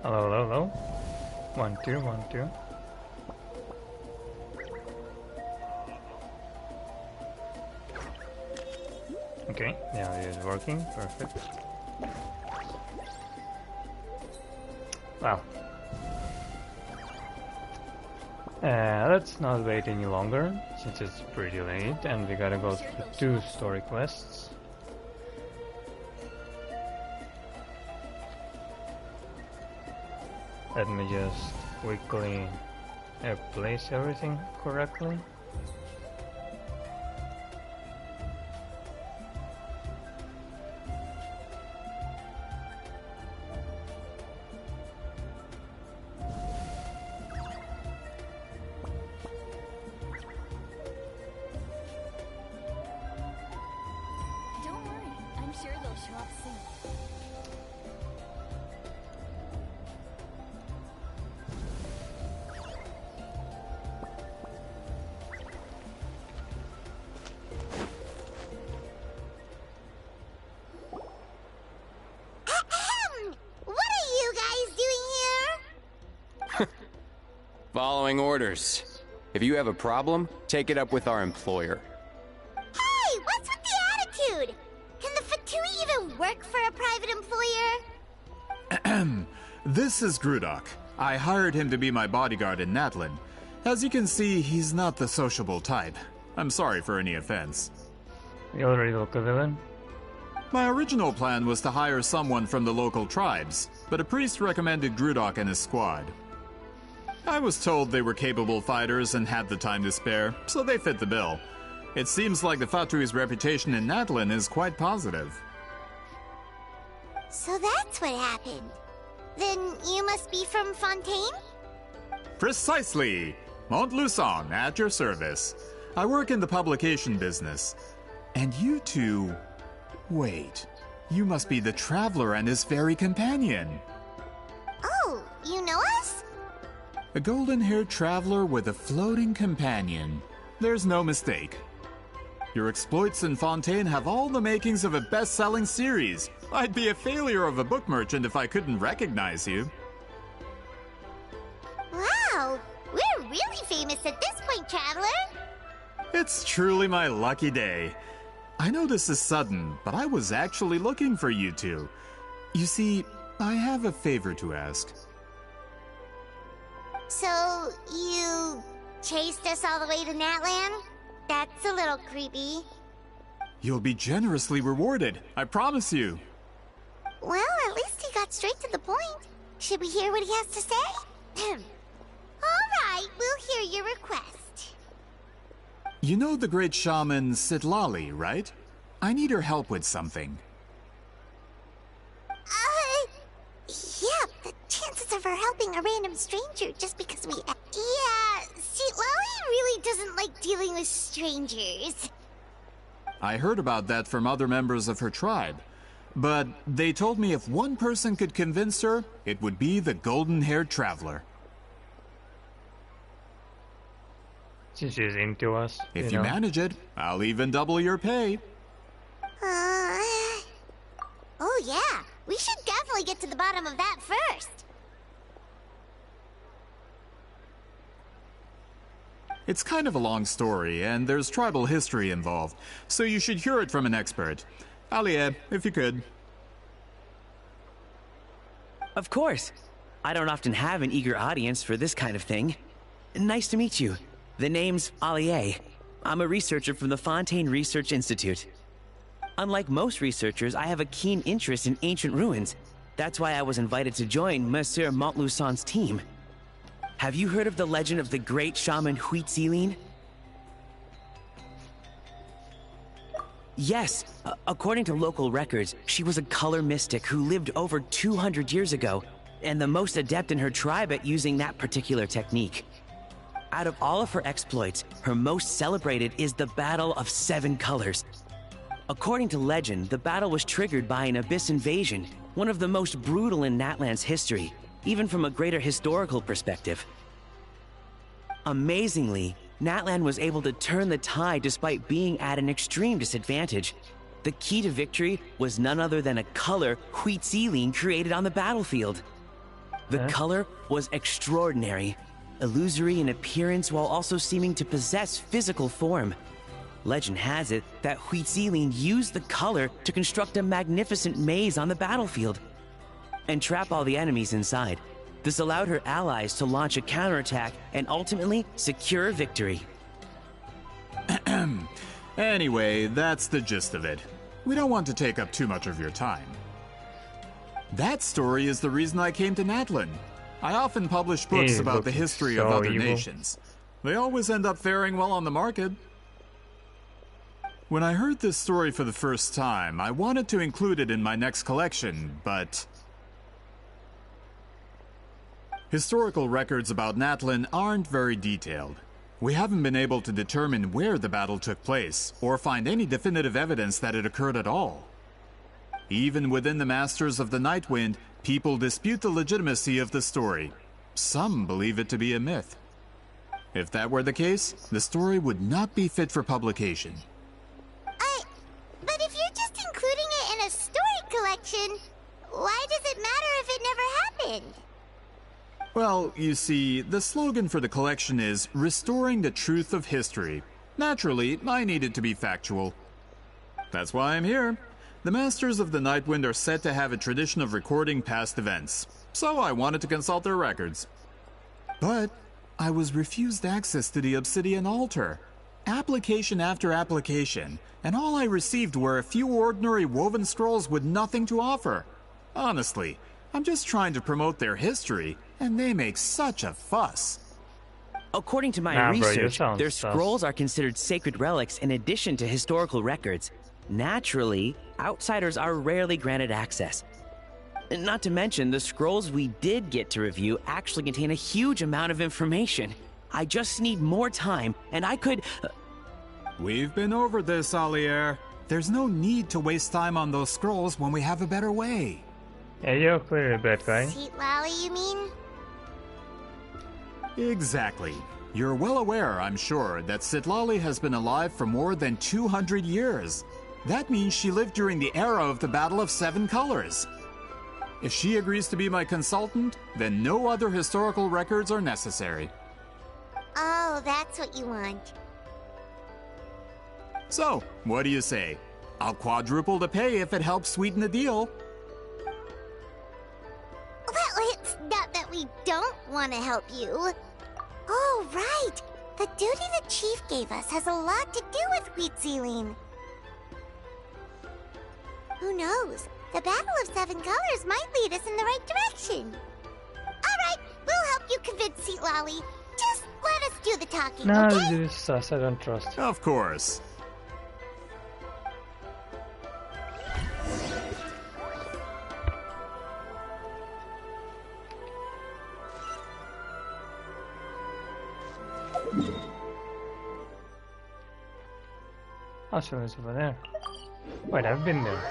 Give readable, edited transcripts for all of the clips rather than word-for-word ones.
Hello, hello, hello. 1, 2, 1, 2. Okay, now it is working. Perfect. Well, let's not wait any longer, since it's pretty late and we gotta go through 2 story quests. Let me just quickly place everything correctly. Following orders. If you have a problem, take it up with our employer. Hey, what's with the attitude? Can the Fatui even work for a private employer? This is Grudok. I hired him to be my bodyguard in Natlin. As you can see, he's not the sociable type. I'm sorry for any offense. You already look a villain? My original plan was to hire someone from the local tribes, but a priest recommended Grudok and his squad. I was told they were capable fighters and had the time to spare, so they fit the bill. It seems like the Fatui's reputation in Natlin is quite positive. So that's what happened. Then you must be from Fontaine? Precisely! Montluçon, at your service. I work in the publication business. And you two... Wait, you must be the Traveler and his fairy companion. Oh, you know us? A golden-haired traveler with a floating companion. There's no mistake. Your exploits in Fontaine have all the makings of a best-selling series. I'd be a failure of a book merchant if I couldn't recognize you. Wow, we're really famous at this point, Traveler. It's truly my lucky day. I know this is sudden, but I was actually looking for you two. You see, I have a favor to ask. So, you chased us all the way to Natlan? That's a little creepy. You'll be generously rewarded, I promise you. Well, at least he got straight to the point. Should we hear what he has to say? Alright, we'll hear your request. You know the great shaman Citlali, right? I need her help with something. Yeah, the chances of her helping a random stranger just because we... Yeah, Citlali really doesn't like dealing with strangers. I heard about that from other members of her tribe. But they told me if one person could convince her, it would be the golden-haired traveler. Since she's into us, If you manage it, I'll even double your pay. Oh yeah, we should definitely get to the bottom of that first. It's kind of a long story, and there's tribal history involved, so you should hear it from an expert. Alie, if you could. Of course. I don't often have an eager audience for this kind of thing. Nice to meet you. The name's Alie. I'm a researcher from the Fontaine Research Institute. Unlike most researchers, I have a keen interest in ancient ruins. That's why I was invited to join Monsieur Montluçon's team. Have you heard of the legend of the great shaman Citlali? Yes, according to local records, she was a color mystic who lived over 200 years ago, and the most adept in her tribe at using that particular technique. Out of all of her exploits, her most celebrated is the Battle of Seven Colors. According to legend, the battle was triggered by an abyss invasion, one of the most brutal in Natlan's history, even from a greater historical perspective. Amazingly, Natlan was able to turn the tide despite being at an extreme disadvantage. The key to victory was none other than a color Citlali created on the battlefield. The Huh? color was extraordinary, illusory in appearance while also seeming to possess physical form. Legend has it that Citlali used the color to construct a magnificent maze on the battlefield and trap all the enemies inside. This allowed her allies to launch a counterattack and ultimately secure victory. Anyway, that's the gist of it. We don't want to take up too much of your time. That story is the reason I came to Natlan. I often publish books He's about the looking history so of other evil. nations. They always end up faring well on the market. When I heard this story for the first time, I wanted to include it in my next collection, but historical records about Natlan aren't very detailed. We haven't been able to determine where the battle took place, or find any definitive evidence that it occurred at all. Even within the Masters of the Nightwind, people dispute the legitimacy of the story. Some believe it to be a myth. If that were the case, the story would not be fit for publication. But if you're just including it in a story collection, why does it matter if it never happened? Well, you see, the slogan for the collection is Restoring the Truth of History. Naturally, I needed to be factual. That's why I'm here. The Masters of the Nightwind are said to have a tradition of recording past events, so I wanted to consult their records. But I was refused access to the Obsidian Altar. Application after application, and all I received were a few ordinary woven scrolls with nothing to offer. Honestly, I'm just trying to promote their history, and they make such a fuss. According to my Nah, bro, you research, sound their sus. scrolls are considered sacred relics in addition to historical records. Naturally, outsiders are rarely granted access. Not to mention, the scrolls we did get to review actually contain a huge amount of information. I just need more time, and I could... We've been over this, Alier. There's no need to waste time on those scrolls when we have a better way. Yeah, you're clearly a bad guy. Citlali, you mean? Exactly. You're well aware, I'm sure, that Citlali has been alive for more than 200 years. That means she lived during the era of the Battle of Seven Colors. If she agrees to be my consultant, then no other historical records are necessary. Oh, that's what you want. So, what do you say? I'll quadruple the pay if it helps sweeten the deal. Well, it's not that we don't want to help you. Oh, right. The duty the chief gave us has a lot to do with Citlali. Who knows? The Battle of Seven Colors might lead us in the right direction. All right, we'll help you convince Citlali. Just let us do the talking, No, okay? this is sus, I don't trust. Of course. Oh, so it's over there. Wait, I've been there.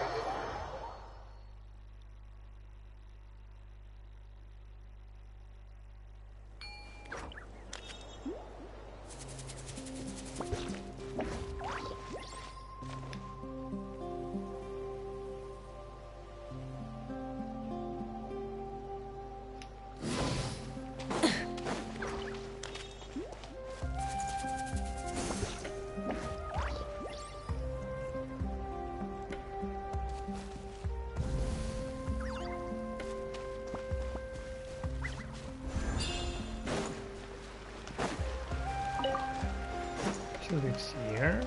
So it's here?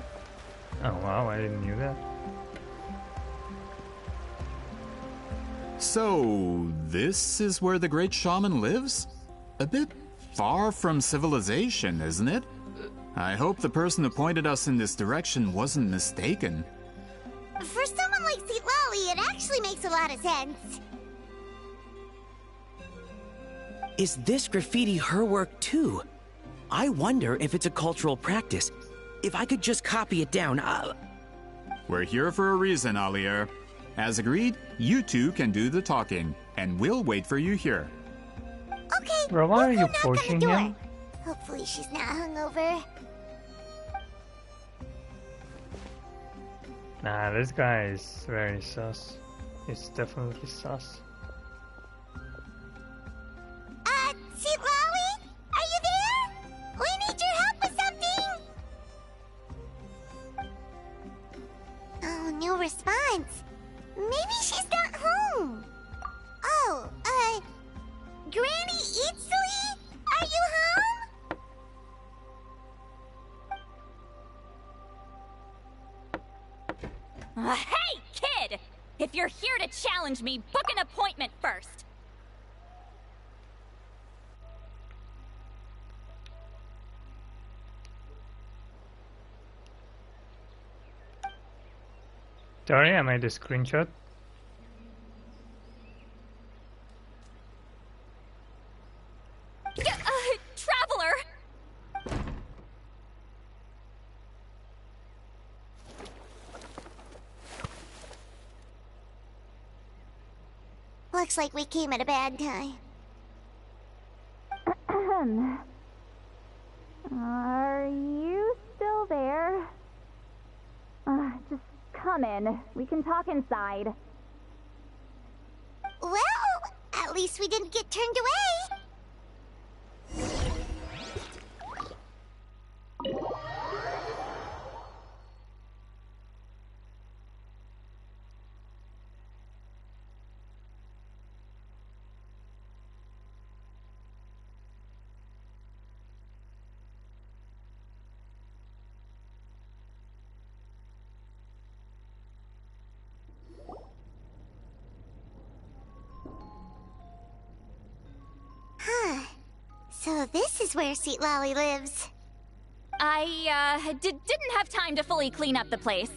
Oh wow, I didn't knew that. So, this is where the great shaman lives? A bit far from civilization, isn't it? I hope the person who pointed us in this direction wasn't mistaken. For someone like Citlali, it actually makes a lot of sense. Is this graffiti her work too? I wonder if it's a cultural practice. If I could just copy it down, We're here for a reason, Alier. As agreed, you two can do the talking, and we'll wait for you here. Okay, Bro, why are we'll you go knock on the pushing door. him? Hopefully she's not hungover. Nah, this guy is very sus. It's definitely sus. to challenge me, book an appointment first. Sorry, I made a screenshot. Traveler! Looks like we came at a bad time. Are you still there? Just come in. We can talk inside. Well, at least we didn't get turned away. Huh. So this is where Citlali lives. I, didn't have time to fully clean up the place.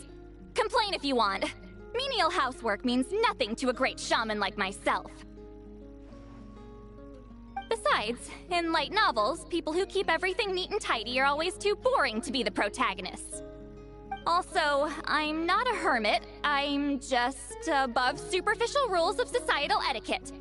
Complain if you want. Menial housework means nothing to a great shaman like myself. Besides, in light novels, people who keep everything neat and tidy are always too boring to be the protagonists. Also, I'm not a hermit. I'm just above superficial rules of societal etiquette.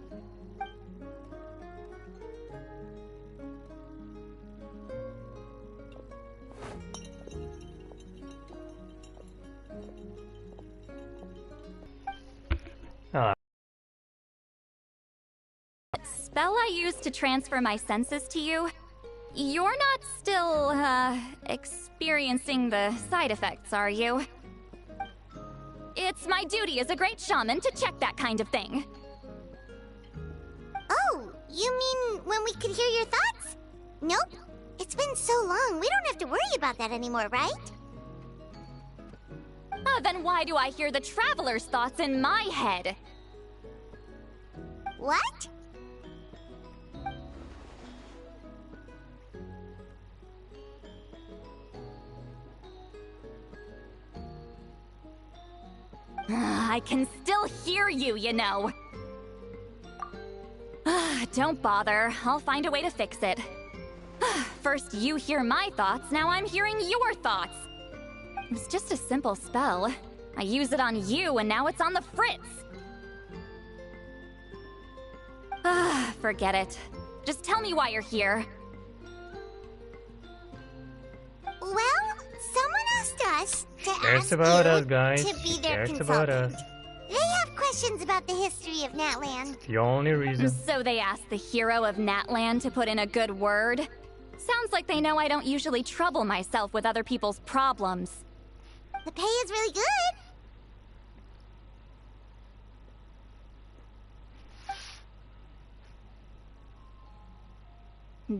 Spell I used to transfer my senses to you, you're not still, experiencing the side effects, are you? It's my duty as a great shaman to check that kind of thing. Oh, you mean when we could hear your thoughts? Nope. It's been so long, we don't have to worry about that anymore, right? Then why do I hear the traveler's thoughts in my head? What? I can still hear you, you know. Don't bother. I'll find a way to fix it. First you hear my thoughts, now I'm hearing your thoughts. It was just a simple spell. I use it on you, and now it's on the fritz. Forget it. Just tell me why you're here. Well, someone asked us to Cares ask about you us, guys. to be their Cares about consultant. us. They have questions about the history of Natland. The only reason. So they asked the hero of Natland to put in a good word? Sounds like they know I don't usually trouble myself with other people's problems. The pay is really good.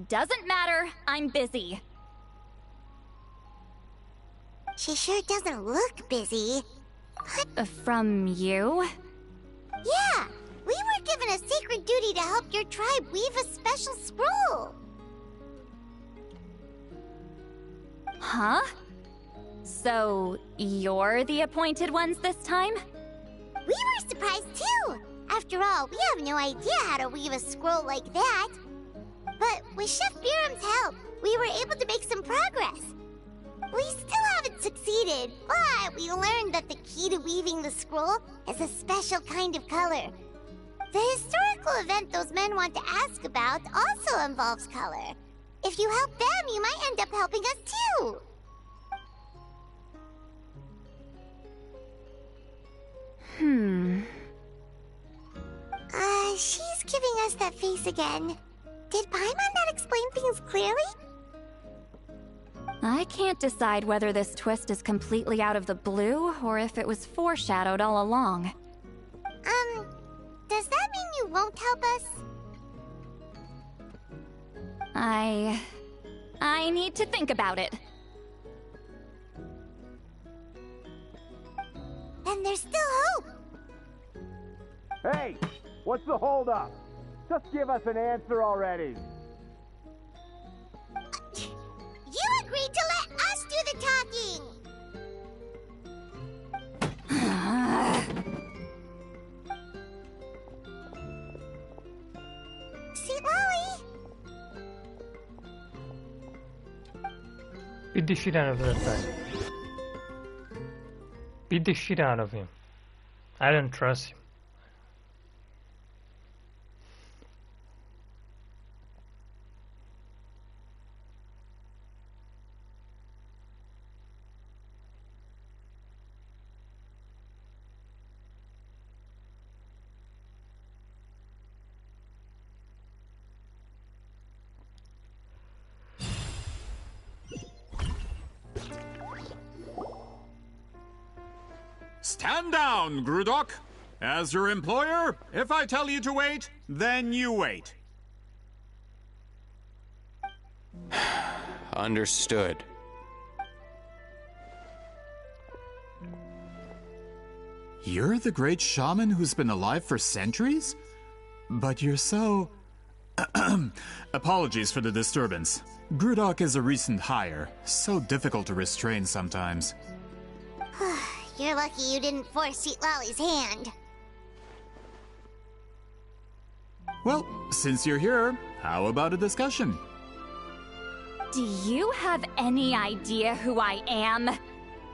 Doesn't matter, I'm busy. She sure doesn't look busy. From you? Yeah, we were given a sacred duty to help your tribe weave a special scroll. Huh? So, you're the appointed ones this time? We were surprised too. After all, we have no idea how to weave a scroll like that. But with Chef Biram's help, we were able to make some progress. We still haven't succeeded, but we learned that the key to weaving the scroll is a special kind of color. The historical event those men want to ask about also involves color. If you help them, you might end up helping us too. She's giving us that face again. Did Paimon not explain things clearly? I can't decide whether this twist is completely out of the blue or if it was foreshadowed all along. Does that mean you won't help us? I need to think about it. Then there's still hope. Hey, what's the holdup? Just give us an answer already. You agreed to let us do the talking! Citlali! Beat the shit out of that guy. Beat the shit out of him. I don't trust him. Stand down, Grudok. As your employer, if I tell you to wait, then you wait. Understood. You're the great shaman who's been alive for centuries? But you're so... Apologies for the disturbance. Grudok is a recent hire, so difficult to restrain sometimes. You're lucky you didn't force Citlali's hand. Well, since you're here, how about a discussion? Do you have any idea who I am?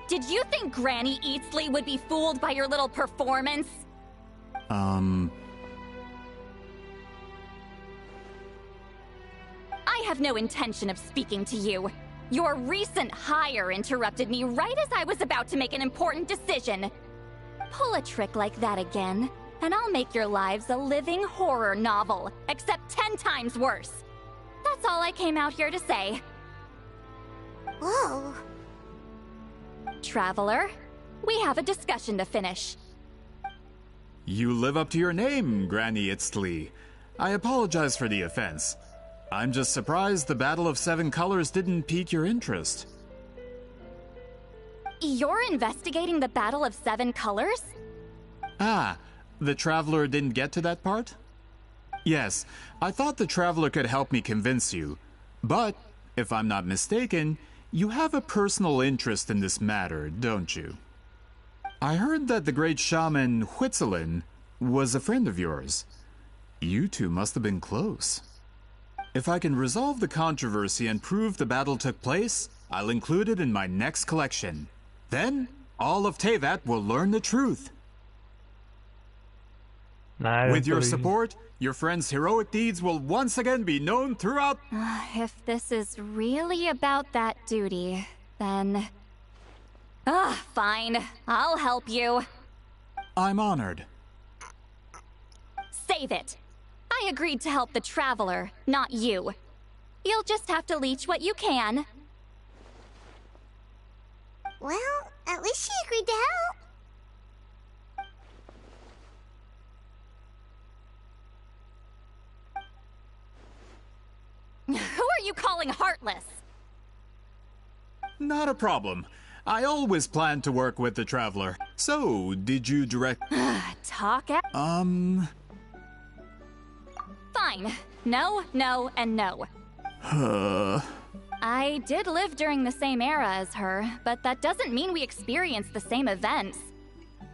Did you think Granny Eatsley would be fooled by your little performance? I have no intention of speaking to you. Your recent hire interrupted me right as I was about to make an important decision. Pull a trick like that again, and I'll make your lives a living horror novel, except 10 times worse. That's all I came out here to say. Whoa. Traveler, we have a discussion to finish. You live up to your name, Granny Itztli. I apologize for the offense. I'm just surprised the Battle of Seven Colors didn't pique your interest. You're investigating the Battle of Seven Colors? Ah, the Traveler didn't get to that part? Yes, I thought the Traveler could help me convince you. But, if I'm not mistaken, you have a personal interest in this matter, don't you? I heard that the great shaman Huitzilin was a friend of yours. You two must have been close. If I can resolve the controversy and prove the battle took place, I'll include it in my next collection. Then, all of Teyvat will learn the truth. With your support, your friend's heroic deeds will once again be known throughout... If this is really about that duty, then... fine. I'll help you. I'm honored. Save it. I agreed to help the Traveler, not you. You'll just have to leech what you can. Well, at least she agreed to help. Who are you calling heartless? Not a problem. I always planned to work with the Traveler. So, did you direct... Fine. No, no, and no. I did live during the same era as her, but that doesn't mean we experienced the same events.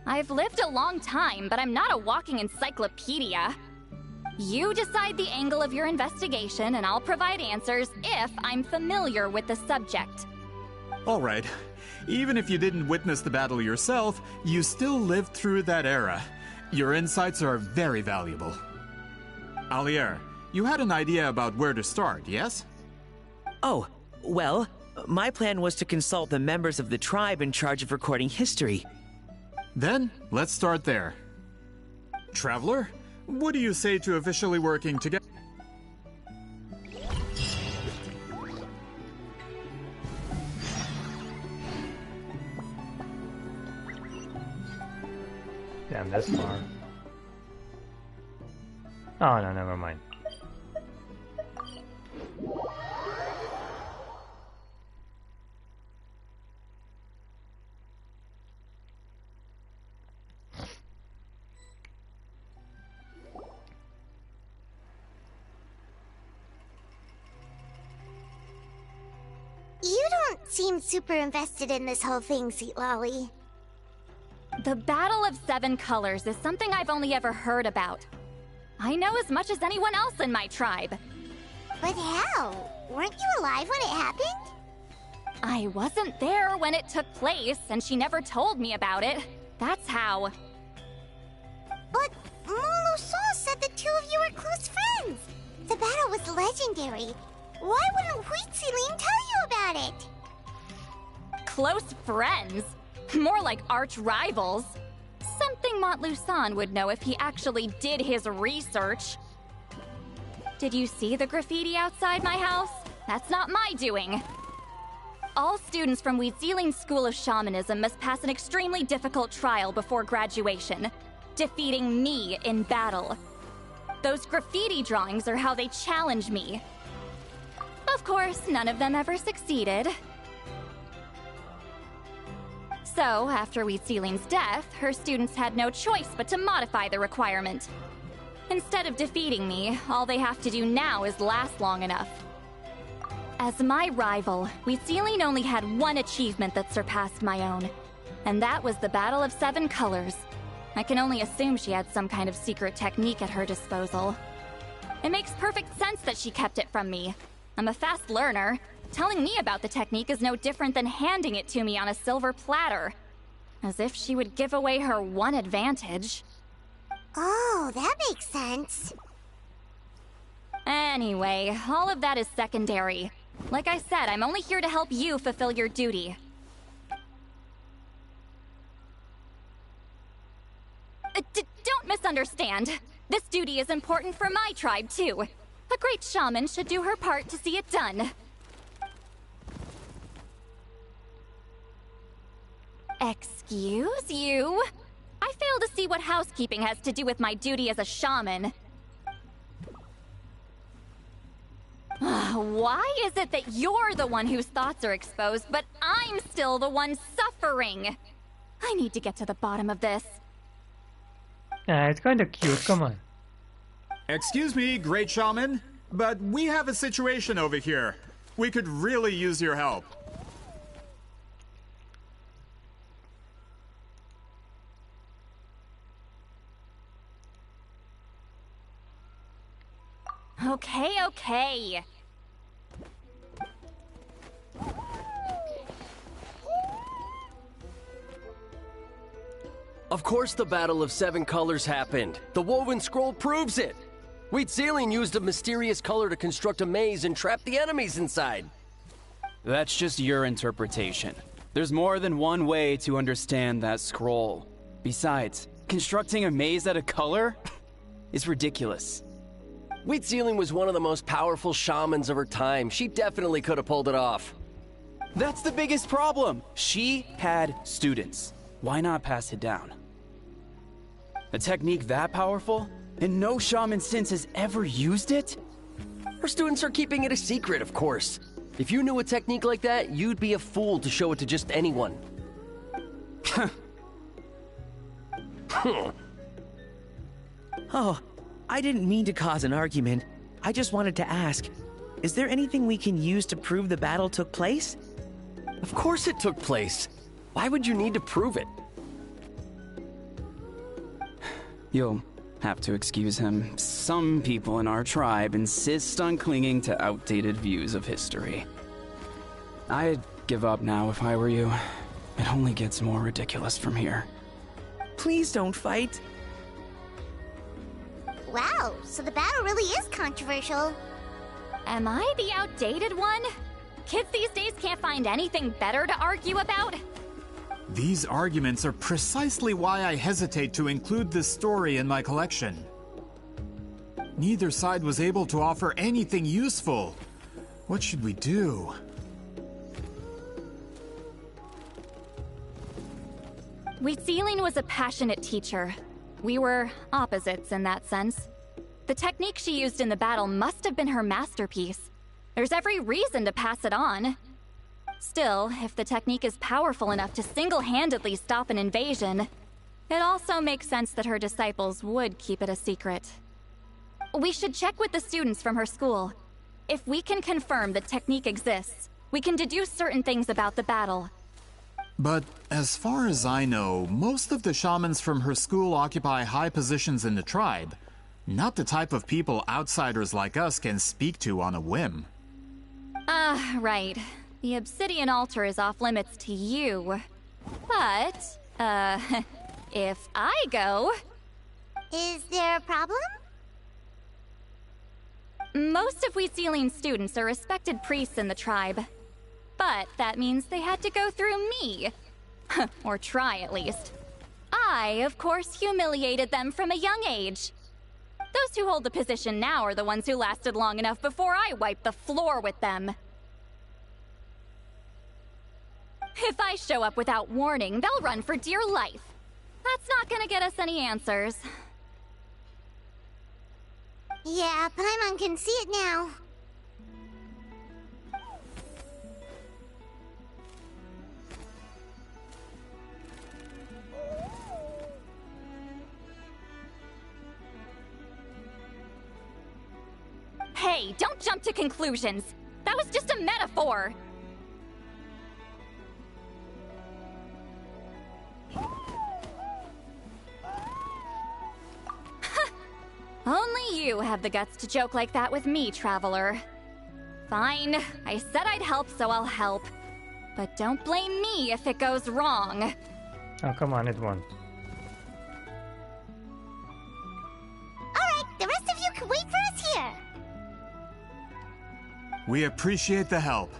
I've lived a long time, but I'm not a walking encyclopedia. You decide the angle of your investigation, and I'll provide answers if I'm familiar with the subject. All right. Even if you didn't witness the battle yourself, you still lived through that era. Your insights are very valuable. Alier, you had an idea about where to start, yes? Oh, well, my plan was to consult the members of the tribe in charge of recording history. Then, let's start there. Traveler, what do you say to officially working together? Damn, this far. Oh no, never mind. seem super invested in this whole thing, Citlali. The Battle of Seven Colors is something I've only ever heard about. I know as much as anyone else in my tribe. But how? Weren't you alive when it happened? I wasn't there when it took place, and she never told me about it. That's how. But Molu Sol said the two of you were close friends. The battle was legendary. Why wouldn't Citlali tell you about it? Close friends? More like arch rivals. Something Montluçon would know if he actually did his research. Did you see the graffiti outside my house? That's not my doing. All students from Citlali's School of Shamanism must pass an extremely difficult trial before graduation, defeating me in battle. Those graffiti drawings are how they challenge me. Of course, none of them ever succeeded. So, after Citlali's death, her students had no choice but to modify the requirement. Instead of defeating me, all they have to do now is last long enough. As my rival, Citlali only had one achievement that surpassed my own, and that was the Battle of Seven Colors. I can only assume she had some kind of secret technique at her disposal. It makes perfect sense that she kept it from me. I'm a fast learner. Telling me about the technique is no different than handing it to me on a silver platter. As if she would give away her one advantage. Oh, that makes sense. Anyway, all of that is secondary. Like I said, I'm only here to help you fulfill your duty. Don't misunderstand. This duty is important for my tribe, too. A great shaman should do her part to see it done. Excuse you? I fail to see what housekeeping has to do with my duty as a shaman. Why is it that you're the one whose thoughts are exposed, but I'm still the one suffering? I need to get to the bottom of this. Yeah, it's kind of cute, come on. Excuse me, Great Shaman, but we have a situation over here. We could really use your help. Okay. Of course the Battle of Seven Colors happened. The woven scroll proves it. Citlali used a mysterious color to construct a maze and trap the enemies inside. That's just your interpretation. There's more than one way to understand that scroll. Besides, constructing a maze out of color is ridiculous. Citlali was one of the most powerful shamans of her time. She definitely could have pulled it off. That's the biggest problem. She had students. Why not pass it down? A technique that powerful, and no shaman since has ever used it? Her students are keeping it a secret, of course. If you knew a technique like that, you'd be a fool to show it to just anyone. Oh, I didn't mean to cause an argument. I just wanted to ask, is there anything we can use to prove the battle took place? Of course it took place. Why would you need to prove it? You'll have to excuse him. Some people in our tribe insist on clinging to outdated views of history. I'd give up now if I were you. It only gets more ridiculous from here. Please don't fight. Wow, so the battle really is controversial. Am I the outdated one? Kids these days can't find anything better to argue about? These arguments are precisely why I hesitate to include this story in my collection. Neither side was able to offer anything useful. What should we do? Citlali was a passionate teacher. We were opposites in that sense. The technique she used in the battle must have been her masterpiece. There's every reason to pass it on. Still, if the technique is powerful enough to single-handedly stop an invasion, it also makes sense that her disciples would keep it a secret. We should check with the students from her school. If we can confirm the technique exists, we can deduce certain things about the battle. But as far as I know, most of the shamans from her school occupy high positions in the tribe. Not the type of people outsiders like us can speak to on a whim. Right. The obsidian altar is off limits to you. But, if I go... Is there a problem? Most of We Sealing students are respected priests in the tribe. But that means they had to go through me. Or try, at least. I, of course, humiliated them from a young age. Those who hold the position now are the ones who lasted long enough before I wiped the floor with them. If I show up without warning, they'll run for dear life. That's not gonna get us any answers. Yeah, Paimon can see it now. Hey, don't jump to conclusions. That was just a metaphor. Only you have the guts to joke like that with me, Traveler. Fine, I said I'd help, so I'll help. But don't blame me if it goes wrong. Oh, come on, it won. Alright, the rest of you can wait for us here. We appreciate the help.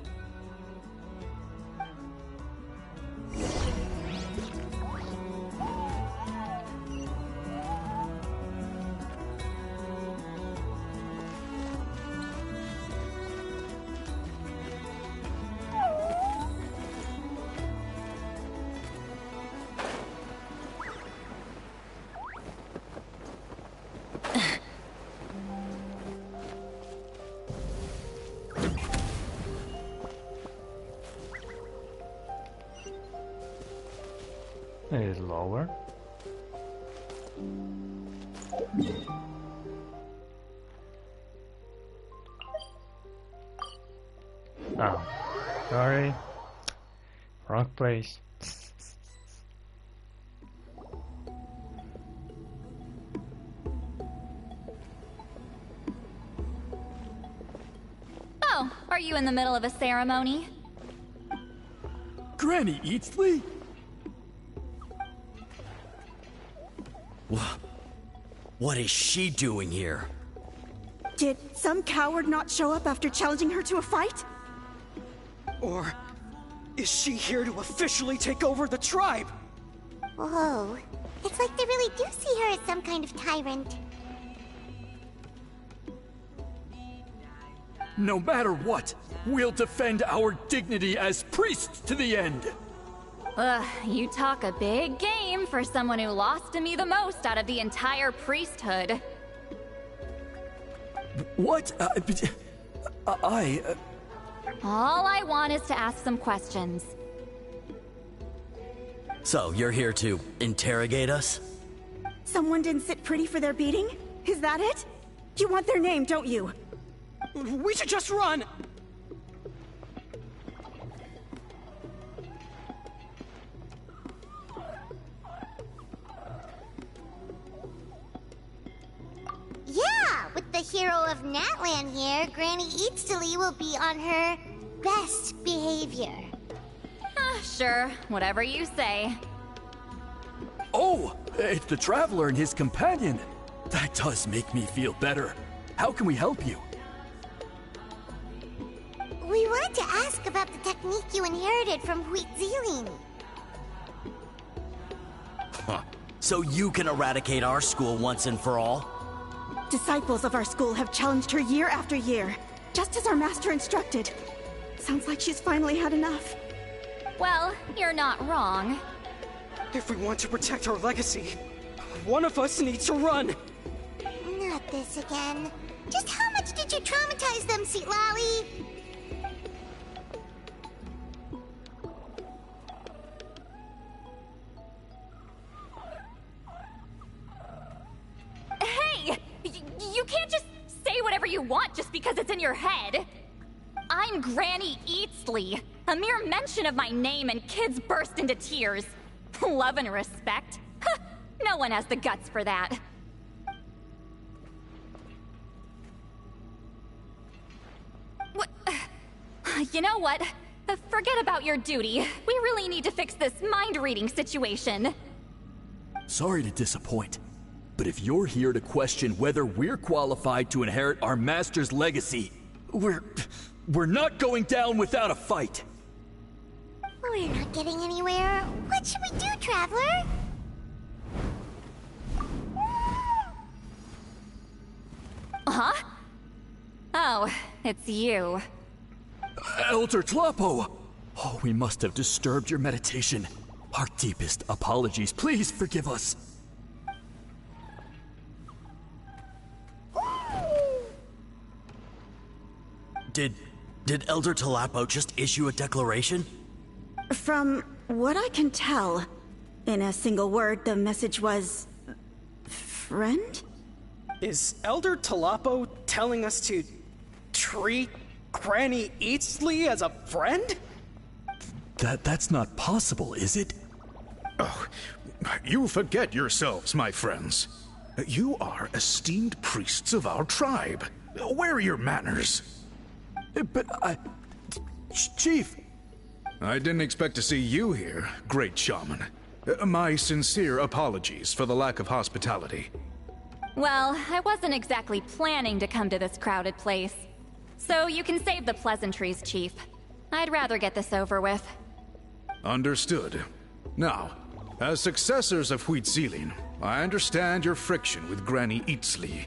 It is lower. Oh, sorry. Wrong place. Oh, are you in the middle of a ceremony? Granny Eatsley? What is she doing here? Did some coward not show up after challenging her to a fight? Or is she here to officially take over the tribe? Whoa. It's like they really do see her as some kind of tyrant. No matter what, we'll defend our dignity as priests to the end. Ugh, you talk a big game for someone who lost to me the most out of the entire priesthood. What? All I want is to ask some questions. So, you're here to interrogate us? Someone didn't sit pretty for their beating? Is that it? You want their name, don't you? We should just run! Yeah, with the hero of Natlan here, Granny Eatsley will be on her best behavior. Sure, whatever you say. Oh, it's the Traveler and his companion. That does make me feel better. How can we help you? We wanted to ask about the technique you inherited from Huitziling. Huh. So you can eradicate our school once and for all? Disciples of our school have challenged her year after year, just as our master instructed. Sounds like she's finally had enough. Well, you're not wrong. If we want to protect our legacy, one of us needs to run. Not this again. Just how much did you traumatize them, Citlali? Hey! You can't just say whatever you want just because it's in your head. I'm Granny Eatsley. A mere mention of my name and kids burst into tears. Love and respect? No one has the guts for that. What? You know what? Forget about your duty. We really need to fix this mind-reading situation. Sorry to disappoint, but if you're here to question whether we're qualified to inherit our master's legacy, we're not going down without a fight. We're not getting anywhere. What should we do, Traveler? Huh? Oh, it's you. Elder Tlapo! Oh, we must have disturbed your meditation. Our deepest apologies. Please forgive us. Did Elder Tlapo just issue a declaration? From what I can tell, in a single word, the message was... friend? Is Elder Tlapo telling us to treat Granny Eatsley as a friend? That's not possible, is it? Oh, you forget yourselves, my friends. You are esteemed priests of our tribe. Where are your manners? But Chief... I didn't expect to see you here, great shaman. My sincere apologies for the lack of hospitality. Well, I wasn't exactly planning to come to this crowded place. So you can save the pleasantries, Chief. I'd rather get this over with. Understood. Now, as successors of Huitzilin, I understand your friction with Granny Eatsley.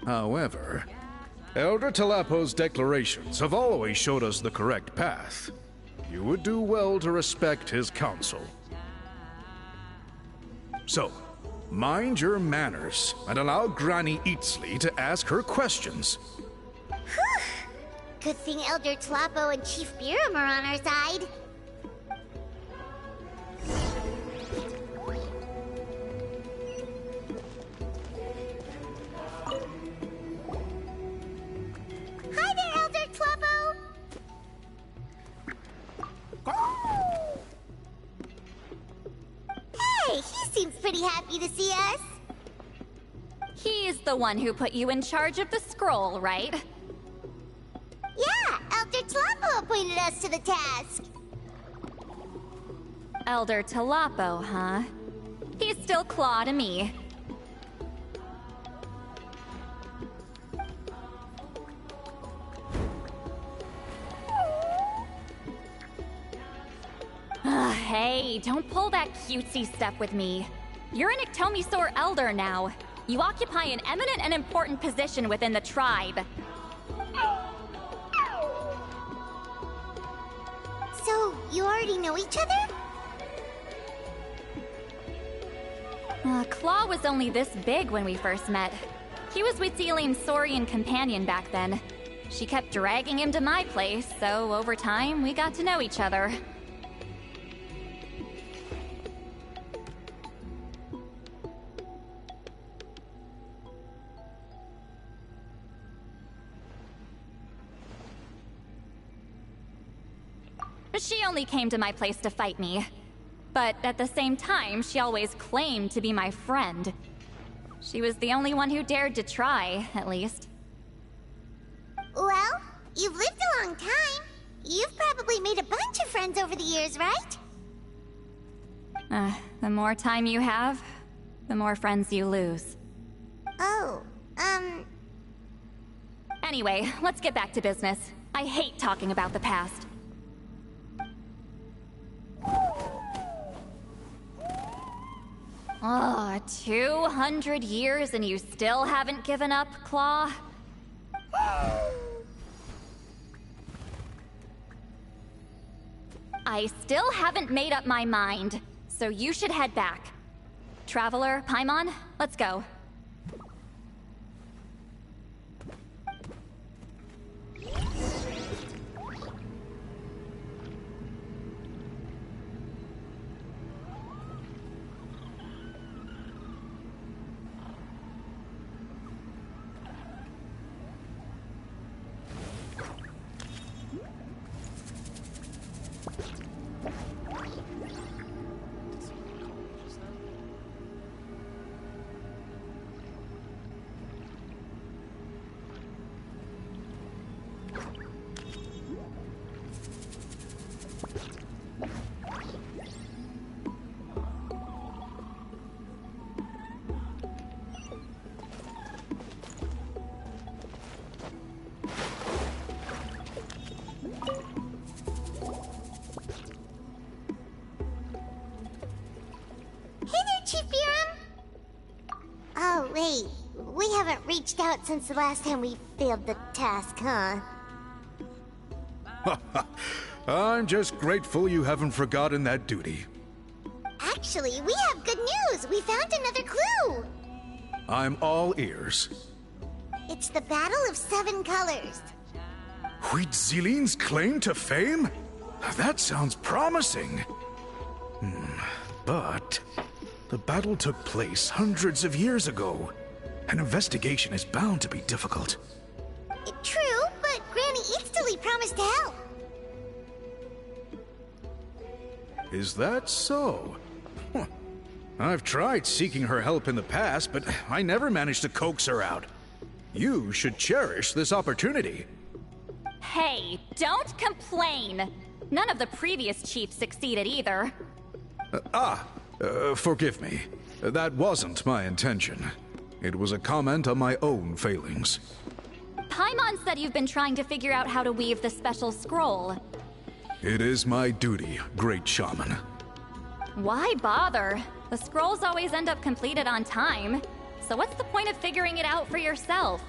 However, Elder Tlapo's declarations have always showed us the correct path. You would do well to respect his counsel. So, mind your manners and allow Granny Eatsley to ask her questions. Good thing Elder Tlapo and Chief Biram are on our side. Hi there, Elder Tlapo! Hey, he seems pretty happy to see us. He's the one who put you in charge of the scroll, right? Yeah, Elder Tlapo appointed us to the task. Elder Tlapo, huh? He's still Claw to me. Hey, don't pull that cutesy stuff with me. You're an Iktomisaur Elder now. You occupy an eminent and important position within the tribe. So, you already know each other? Claw was only this big when we first met. He was with Celine's Saurian companion back then. She kept dragging him to my place, so over time, we got to know each other. She only came to my place to fight me. But at the same time, she always claimed to be my friend. She was the only one who dared to try, at least. Well, you've lived a long time. You've probably made a bunch of friends over the years, right? The more time you have, the more friends you lose. Oh, Anyway, let's get back to business. I hate talking about the past. 200 years and you still haven't given up, Claw? I still haven't made up my mind, so you should head back. Traveler, Paimon, let's go. Chief Biram? Oh, wait. We haven't reached out since the last time we failed the task, huh? I'm just grateful you haven't forgotten that duty. Actually, we have good news! We found another clue! I'm all ears. It's the Battle of Seven Colors. Huitzilin's claim to fame? That sounds promising. But the battle took place hundreds of years ago. An investigation is bound to be difficult. True, but Granny Eatsterly promised to help. Is that so? Huh. I've tried seeking her help in the past, but I never managed to coax her out. You should cherish this opportunity. Hey, don't complain! None of the previous chiefs succeeded either. Forgive me. That wasn't my intention. It was a comment on my own failings. Paimon said you've been trying to figure out how to weave the special scroll. It is my duty, great shaman. Why bother? The scrolls always end up completed on time. So what's the point of figuring it out for yourself?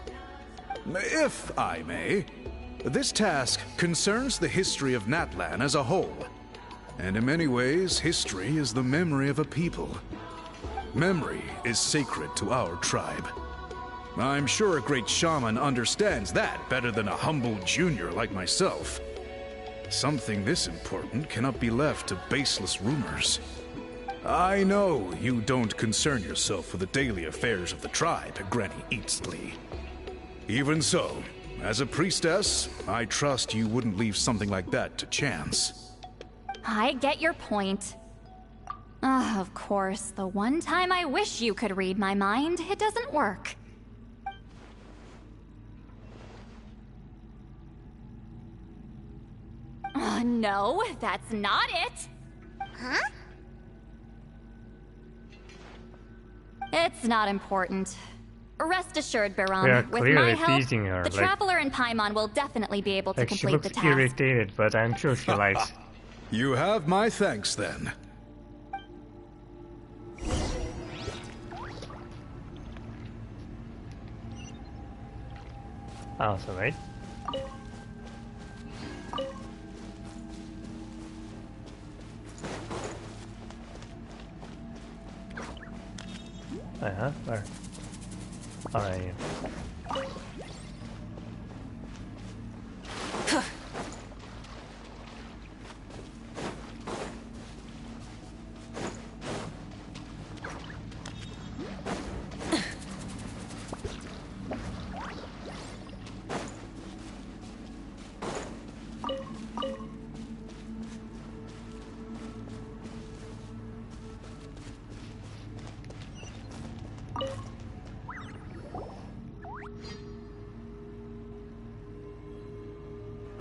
If I may, this task concerns the history of Natlan as a whole. And in many ways, history is the memory of a people. Memory is sacred to our tribe. I'm sure a great shaman understands that better than a humble junior like myself. Something this important cannot be left to baseless rumors. I know you don't concern yourself with the daily affairs of the tribe, Granny Eatsterly. Even so, as a priestess, I trust you wouldn't leave something like that to chance. I get your point. Of course, the one time I wish you could read my mind, it doesn't work. No, that's not it! Huh? It's not important. Rest assured, We are Biram, with my clearly help, teasing her, the like- Traveler and Paimon will definitely be able to Like, she complete the looks task. irritated, but I'm sure she likes. You have my thanks then. Oh, so wait. Where? Alright, yeah.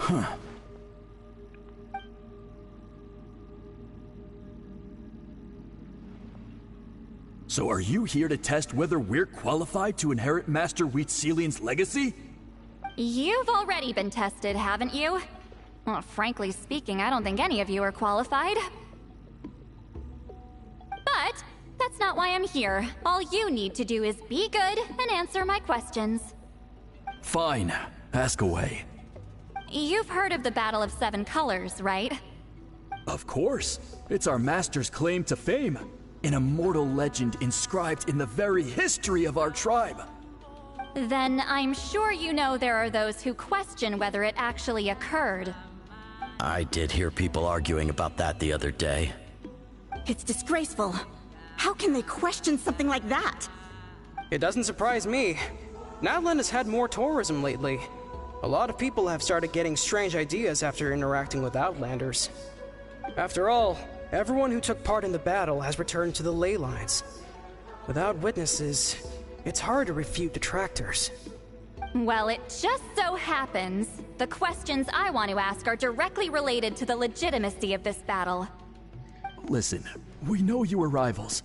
Huh. So are you here to test whether we're qualified to inherit Master Huitzilin's legacy? You've already been tested, haven't you? Well, frankly speaking, I don't think any of you are qualified. But that's not why I'm here. All you need to do is be good and answer my questions. Fine. Ask away. You've heard of the Battle of Seven Colors, right? Of course. It's our master's claim to fame. An immortal legend inscribed in the very history of our tribe. Then I'm sure you know there are those who question whether it actually occurred. I did hear people arguing about that the other day. It's disgraceful. How can they question something like that? It doesn't surprise me. Natlan has had more tourism lately. A lot of people have started getting strange ideas after interacting with Outlanders. After all, everyone who took part in the battle has returned to the ley lines. Without witnesses, it's hard to refute detractors. Well, it just so happens the questions I want to ask are directly related to the legitimacy of this battle. Listen, we know you were rivals,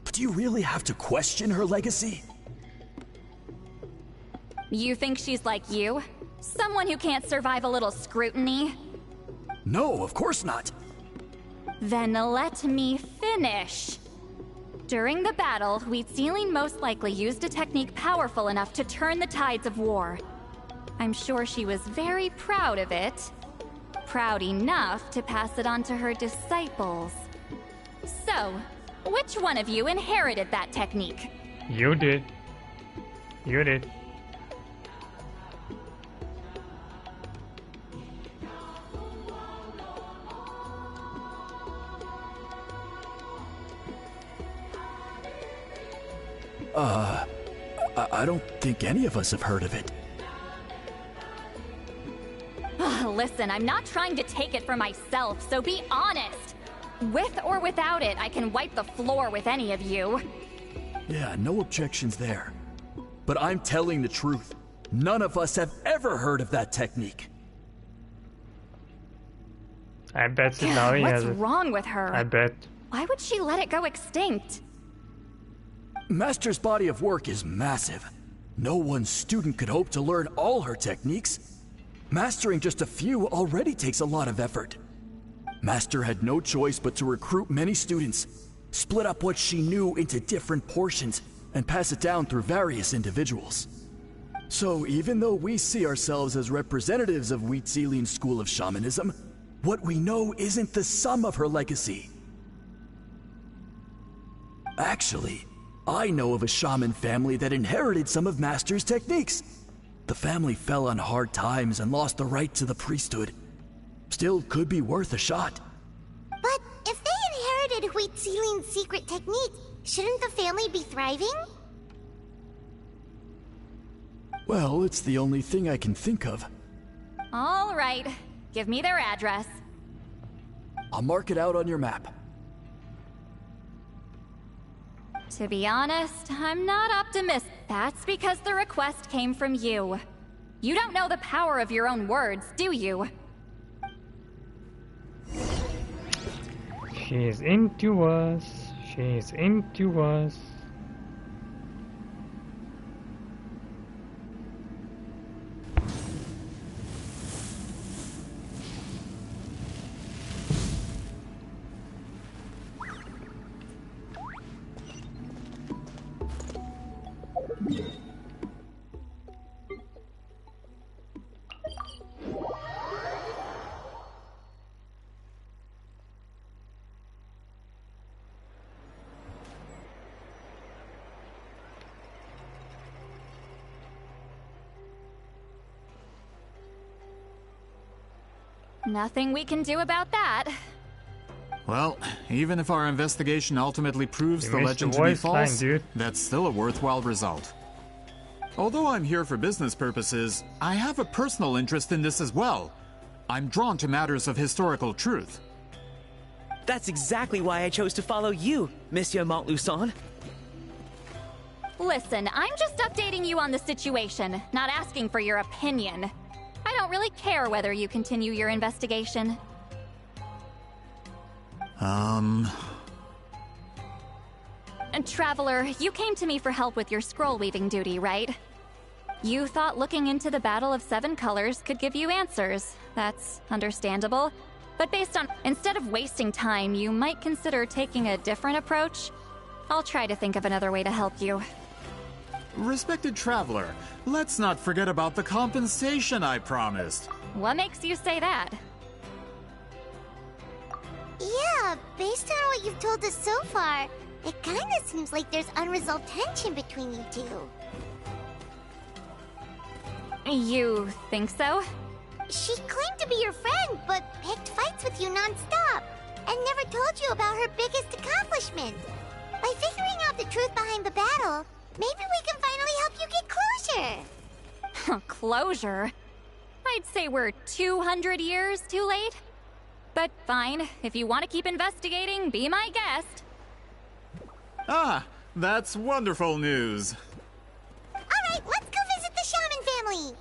but do you really have to question her legacy? You think she's like you? Someone who can't survive a little scrutiny? No, of course not. Then let me finish. During the battle, Citlali most likely used a technique powerful enough to turn the tides of war. I'm sure she was very proud of it. Proud enough to pass it on to her disciples. So, which one of you inherited that technique? You did. You did. I don't think any of us have heard of it. Listen, I'm not trying to take it for myself, so be honest. With or without it, I can wipe the floor with any of you. Yeah, no objections there. But I'm telling the truth. None of us have ever heard of that technique. I bet Citlali has it. What's wrong with her? I bet. Why would she let it go extinct? Master's body of work is massive. No one student could hope to learn all her techniques. Mastering just a few already takes a lot of effort. Master had no choice but to recruit many students, split up what she knew into different portions, and pass it down through various individuals. So even though we see ourselves as representatives of Citlali's school of shamanism, what we know isn't the sum of her legacy. Actually, I know of a shaman family that inherited some of Master's techniques. The family fell on hard times and lost the right to the priesthood. Still could be worth a shot. But if they inherited Citlali's secret technique, shouldn't the family be thriving? Well, it's the only thing I can think of. All right, give me their address. I'll mark it out on your map. To be honest, I'm not optimistic. That's because the request came from you. You don't know the power of your own words, do you? She's into us. She's into us. Nothing we can do about that. Well, even if our investigation ultimately proves You the missed legend the to be voice line, false, dude. that's still a worthwhile result. Although I'm here for business purposes, I have a personal interest in this as well. I'm drawn to matters of historical truth. That's exactly why I chose to follow you, Monsieur Montluçon. Listen, I'm just updating you on the situation, not asking for your opinion. I don't really care whether you continue your investigation. And Traveler, you came to me for help with your scroll weaving duty, right? You thought looking into the Battle of Seven Colors could give you answers. That's understandable. But instead of wasting time, you might consider taking a different approach. I'll try to think of another way to help you. Respected Traveler, let's not forget about the compensation I promised. What makes you say that? Yeah, based on what you've told us so far, it kinda seems like there's unresolved tension between you two. You think so? She claimed to be your friend, but picked fights with you non-stop, and never told you about her biggest accomplishment. By figuring out the truth behind the battle, maybe we can finally help you get closure. Closure? I'd say we're 200 years too late. But fine, if you want to keep investigating, be my guest. Ah, that's wonderful news. Alright, let's go visit the shaman family.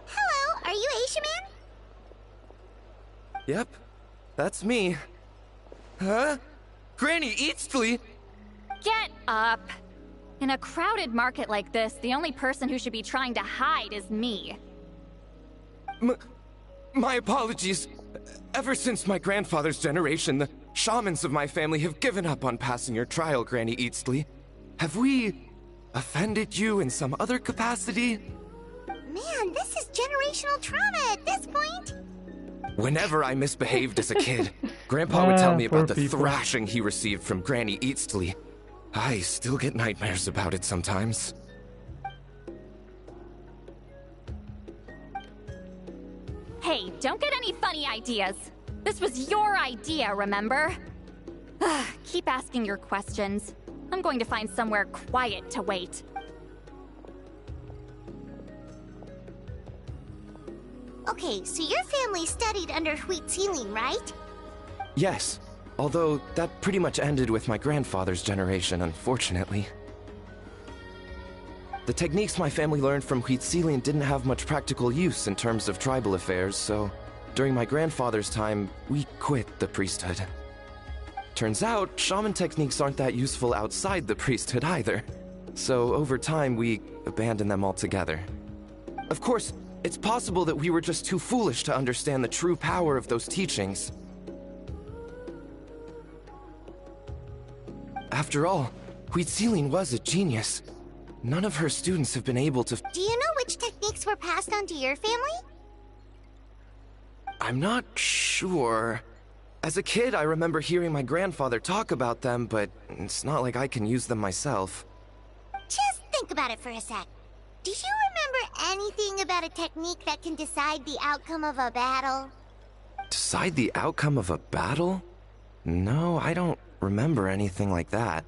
Hello, are you Asia Man? Yep, that's me. Huh? Granny Eastly! Get up! In a crowded market like this, the only person who should be trying to hide is me. My apologies. Ever since my grandfather's generation, the shamans of my family have given up on passing your trial, Granny Eastly. Have we offended you in some other capacity? Man, this is generational trauma at this point. Whenever I misbehaved as a kid, Grandpa would tell me about the people. thrashing he received from Granny Eastly. I still get nightmares about it sometimes. Hey, don't get any funny ideas. This was your idea, remember? Keep asking your questions. I'm going to find somewhere quiet to wait. Okay, so your family studied under Wheat Ceiling, right? Yes, although that pretty much ended with my grandfather's generation, unfortunately. The techniques my family learned from Wheat Ceiling didn't have much practical use in terms of tribal affairs, so during my grandfather's time, we quit the priesthood. Turns out, shaman techniques aren't that useful outside the priesthood either. So over time, we abandoned them altogether. Of course, it's possible that we were just too foolish to understand the true power of those teachings. After all, Wheat Ceiling was a genius. None of her students have been able to... Do you know which techniques were passed on to your family? I'm not sure. As a kid, I remember hearing my grandfather talk about them, but it's not like I can use them myself. Just think about it for a sec. Do you remember anything about a technique that can decide the outcome of a battle? Decide the outcome of a battle? No, I don't remember anything like that.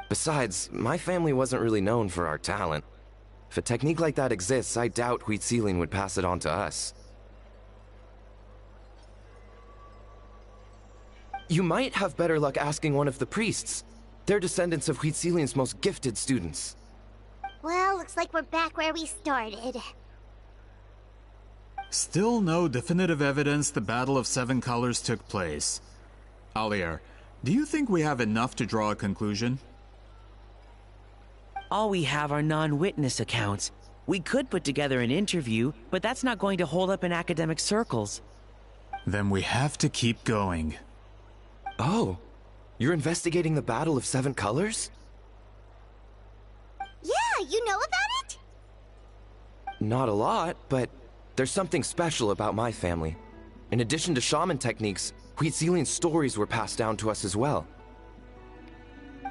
Besides, my family wasn't really known for our talent. If a technique like that exists, I doubt Wheat Ceiling would pass it on to us. You might have better luck asking one of the priests. They're descendants of Wheat Ceiling's most gifted students. Well, looks like we're back where we started. Still no definitive evidence the Battle of Seven Colors took place. Alier, do you think we have enough to draw a conclusion? All we have are non-witness accounts. We could put together an interview, but that's not going to hold up in academic circles. Then we have to keep going. Oh, you're investigating the Battle of Seven Colors? Yeah, you know about it? Not a lot, but there's something special about my family. In addition to shaman techniques, Wheat Ceiling's stories were passed down to us as well.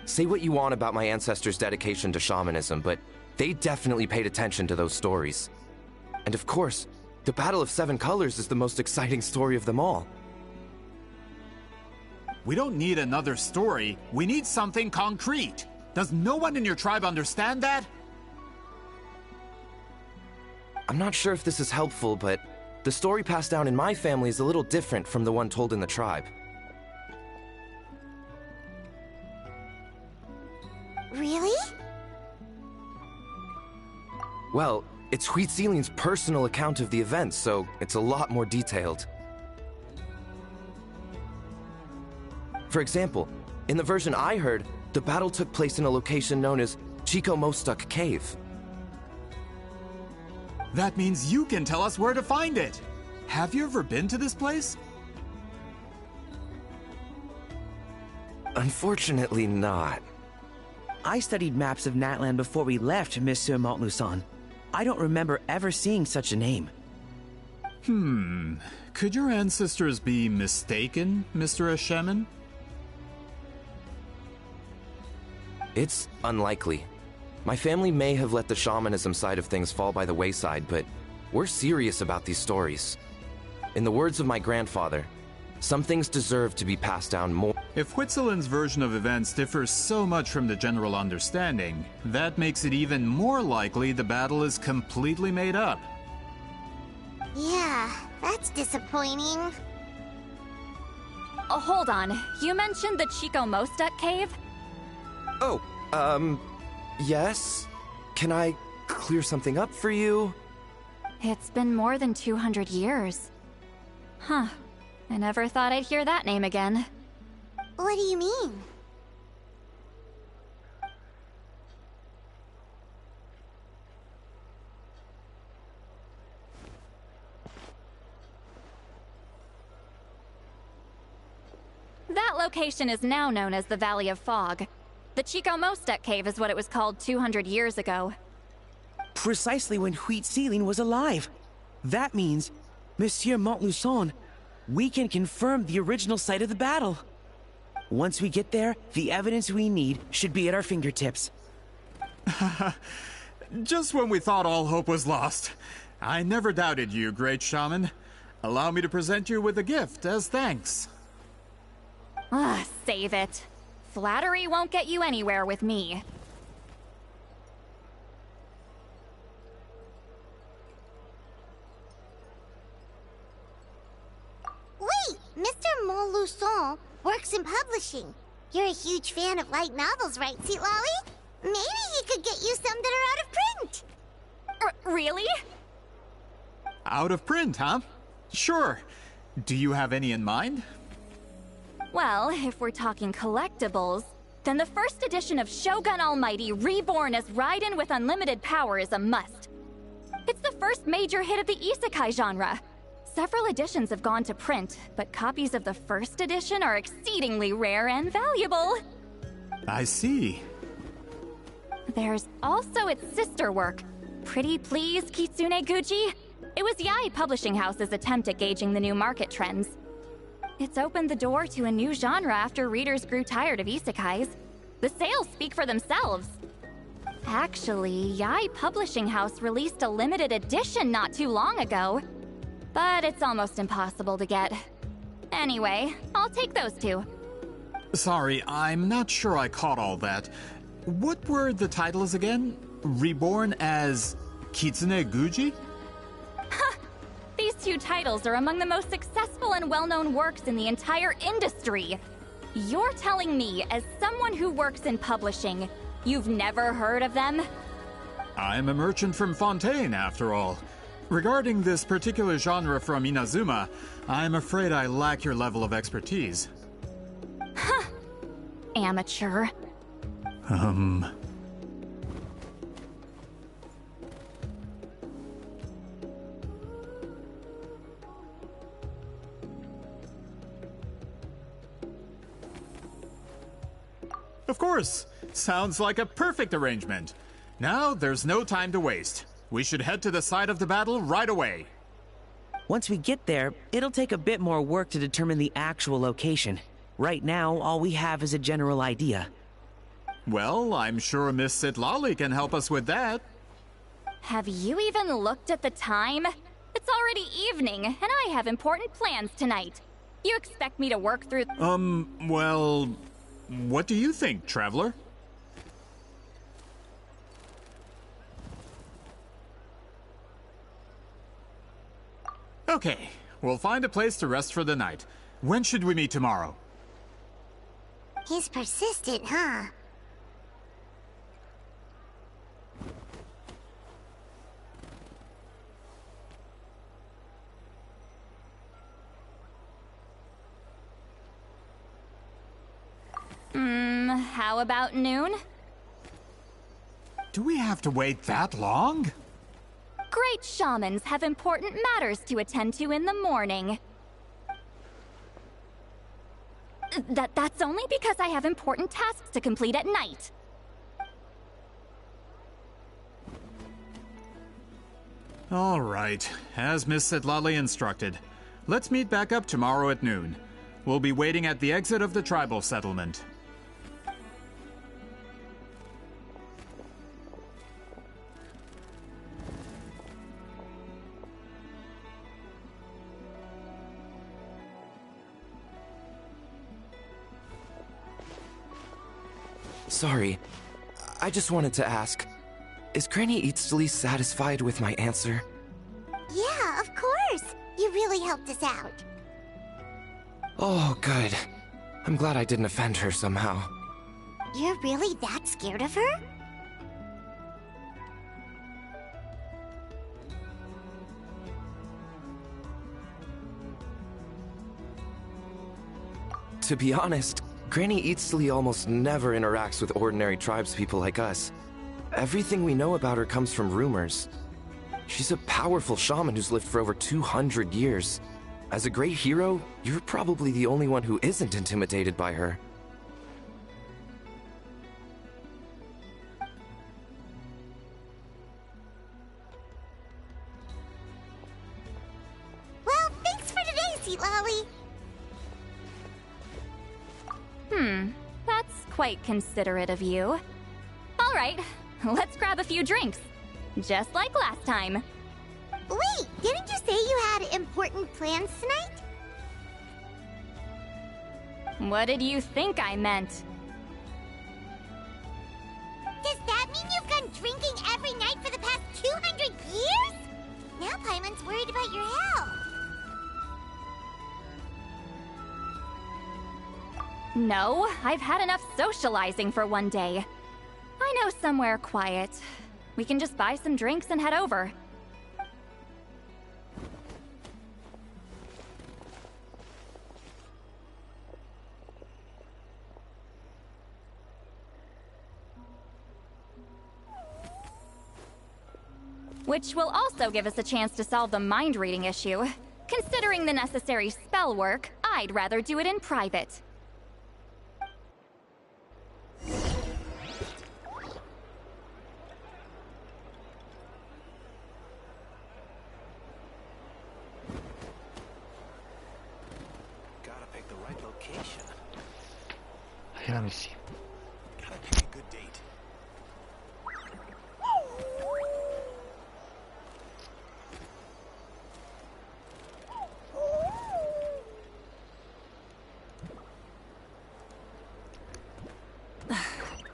Say what you want about my ancestors' dedication to shamanism, but they definitely paid attention to those stories. And of course, the Battle of Seven Colors is the most exciting story of them all. We don't need another story. We need something concrete. Does no one in your tribe understand that? I'm not sure if this is helpful, but the story passed down in my family is a little different from the one told in the tribe. Really? Well, it's Wheat Ceiling's personal account of the event, so it's a lot more detailed. For example, in the version I heard, the battle took place in a location known as Chico Mostuk Cave. That means you can tell us where to find it. Have you ever been to this place? Unfortunately not. I studied maps of Natlan before we left, Monsieur Montluçon. I don't remember ever seeing such a name. Could your ancestors be mistaken, Mr. Ashemin? It's unlikely. My family may have let the shamanism side of things fall by the wayside, but we're serious about these stories. In the words of my grandfather, some things deserve to be passed down more. If Whitzelin's version of events differs so much from the general understanding, that makes it even more likely the battle is completely made up. Yeah, that's disappointing. Oh, hold on. You mentioned the Chico Mostuk cave? Oh, yes? Can I clear something up for you? It's been more than 200 years. Huh. I never thought I'd hear that name again. What do you mean? That location is now known as the Valley of Fog. The Chico Mostek Cave is what it was called 200 years ago. Precisely when Huit Sealing was alive. That means, Monsieur Montluçon, we can confirm the original site of the battle. Once we get there, the evidence we need should be at our fingertips. Just when we thought all hope was lost. I never doubted you, great shaman. Allow me to present you with a gift as thanks. Save it. Flattery won't get you anywhere with me. Wait! Mr. Montluçon works in publishing. You're a huge fan of light novels, right, Citlali? Maybe he could get you some that are out of print. Really? Out of print, huh? Sure. Do you have any in mind? Well, if we're talking collectibles, then the first edition of Shogun Almighty reborn as Raiden with unlimited power is a must. It's the first major hit of the isekai genre. Several editions have gone to print, but copies of the first edition are exceedingly rare and valuable. I see. There's also its sister work, Pretty Please Kitsune Guji. It was Yae Publishing House's attempt at gauging the new market trends. It's opened the door to a new genre after readers grew tired of isekais. The sales speak for themselves. Actually, Yae Publishing House released a limited edition not too long ago. But it's almost impossible to get. Anyway, I'll take those two. Sorry, I'm not sure I caught all that. What were the titles again? Reborn as Kitsune Guji? These two titles are among the most successful and well-known works in the entire industry. You're telling me, as someone who works in publishing, you've never heard of them? I'm a merchant from Fontaine, after all. Regarding this particular genre from Inazuma, I'm afraid I lack your level of expertise. Amateur. Of course! Sounds like a perfect arrangement. Now, there's no time to waste. We should head to the site of the battle right away. Once we get there, it'll take a bit more work to determine the actual location. Right now, all we have is a general idea. Well, I'm sure Miss Citlali can help us with that. Have you even looked at the time? It's already evening, and I have important plans tonight. You expect me to work through— well, what do you think, traveler? Okay, we'll find a place to rest for the night. When should we meet tomorrow? He's persistent, huh? How about noon? Do we have to wait that long? Great shamans have important matters to attend to in the morning. That's only because I have important tasks to complete at night. All right, as Miss Citlali instructed. Let's meet back up tomorrow at noon. We'll be waiting at the exit of the tribal settlement. Sorry, I just wanted to ask, is Granny Eatsley satisfied with my answer? Yeah, of course! You really helped us out. Oh, good. I'm glad I didn't offend her somehow. You're really that scared of her? To be honest, Granny Citlali almost never interacts with ordinary tribespeople like us. Everything we know about her comes from rumors. She's a powerful shaman who's lived for over 200 years. As a great hero, you're probably the only one who isn't intimidated by her. Well, thanks for today, Citlali. That's quite considerate of you. All right, let's grab a few drinks. Just like last time. Wait, didn't you say you had important plans tonight? What did you think I meant? Does that mean you've gone drinking every night for the past 200 years? Now Paimon's worried about your health. No, I've had enough socializing for one day. I know somewhere quiet. We can just buy some drinks and head over. Which will also give us a chance to solve the mind-reading issue. Considering the necessary spell work, I'd rather do it in private. Okay, let me see. Gotta pick a good date.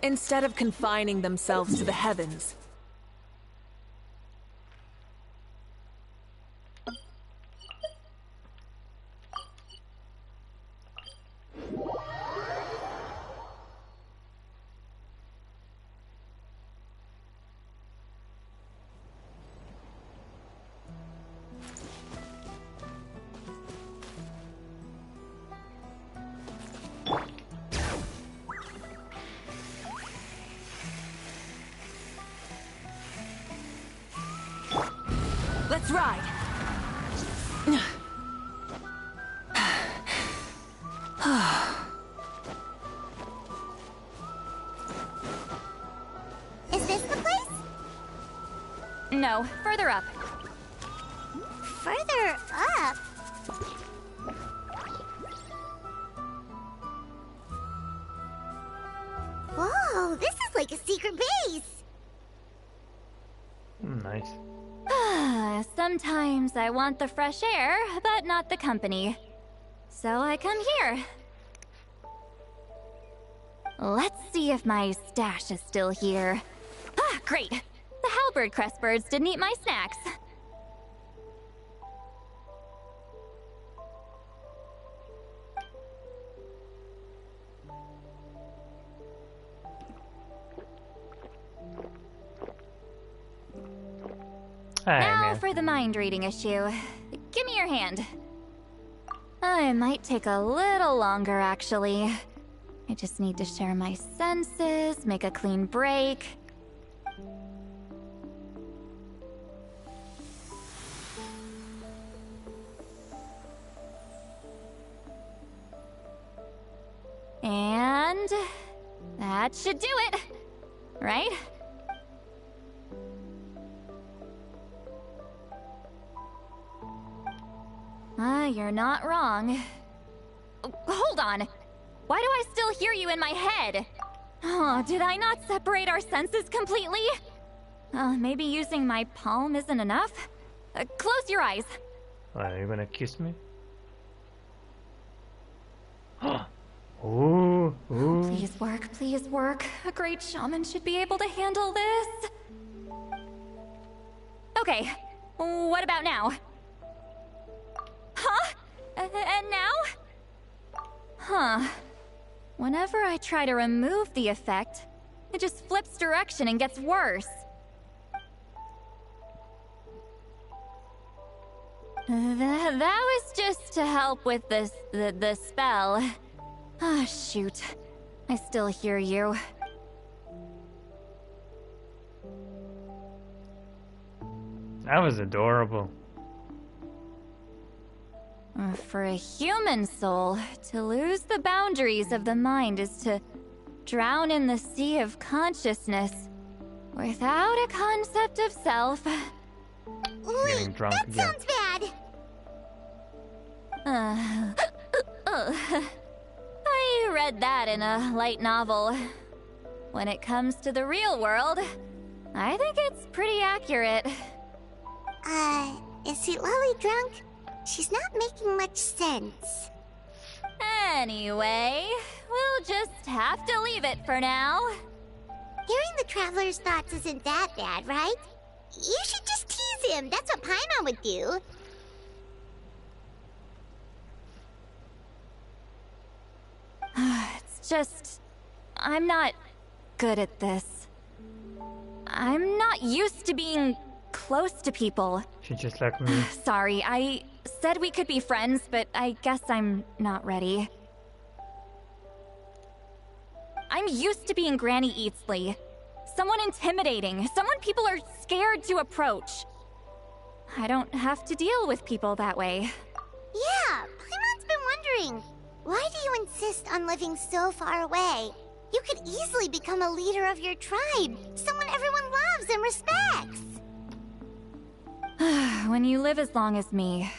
Instead of confining themselves to the heavens. Let's ride! Is this the place? No, further up. Further up? Whoa, this is like a secret base! Nice. Sometimes I want the fresh air, but not the company. So I come here. Let's see if my stash is still here. Ah, great! The halberd crest birds didn't eat my snacks. Now for the mind-reading issue. Give me your hand. It might take a little longer, actually. I just need to share my senses, make a clean break. And that should do it, right? You're not wrong. Hold on. Why do I still hear you in my head? Oh, did I not separate our senses completely? Maybe using my palm isn't enough? Close your eyes. Are you gonna kiss me? Ooh, ooh. Please work, please work. A great shaman should be able to handle this. Okay, what about now? Huh? And now? Huh. Whenever I try to remove the effect, it just flips direction and gets worse. That was just to help with the spell. Ah, shoot. I still hear you. That was adorable. For a human soul, to lose the boundaries of the mind is to drown in the sea of consciousness without a concept of self. Getting drunk that again. sounds bad. I read that in a light novel. When it comes to the real world, I think it's pretty accurate. Is Citlali drunk? She's not making much sense. Anyway, we'll just have to leave it for now. Hearing the Traveler's thoughts isn't that bad, right? You should just tease him. That's what Paimon would do. It's just... I'm not good at this. I'm not used to being close to people. She's just like me. Sorry, I said we could be friends, but I guess I'm not ready. I'm used to being Granny Eatsley. Someone intimidating, someone people are scared to approach. I don't have to deal with people that way. Yeah, Paimon's been wondering. Why do you insist on living so far away? You could easily become a leader of your tribe, someone everyone loves and respects. When you live as long as me,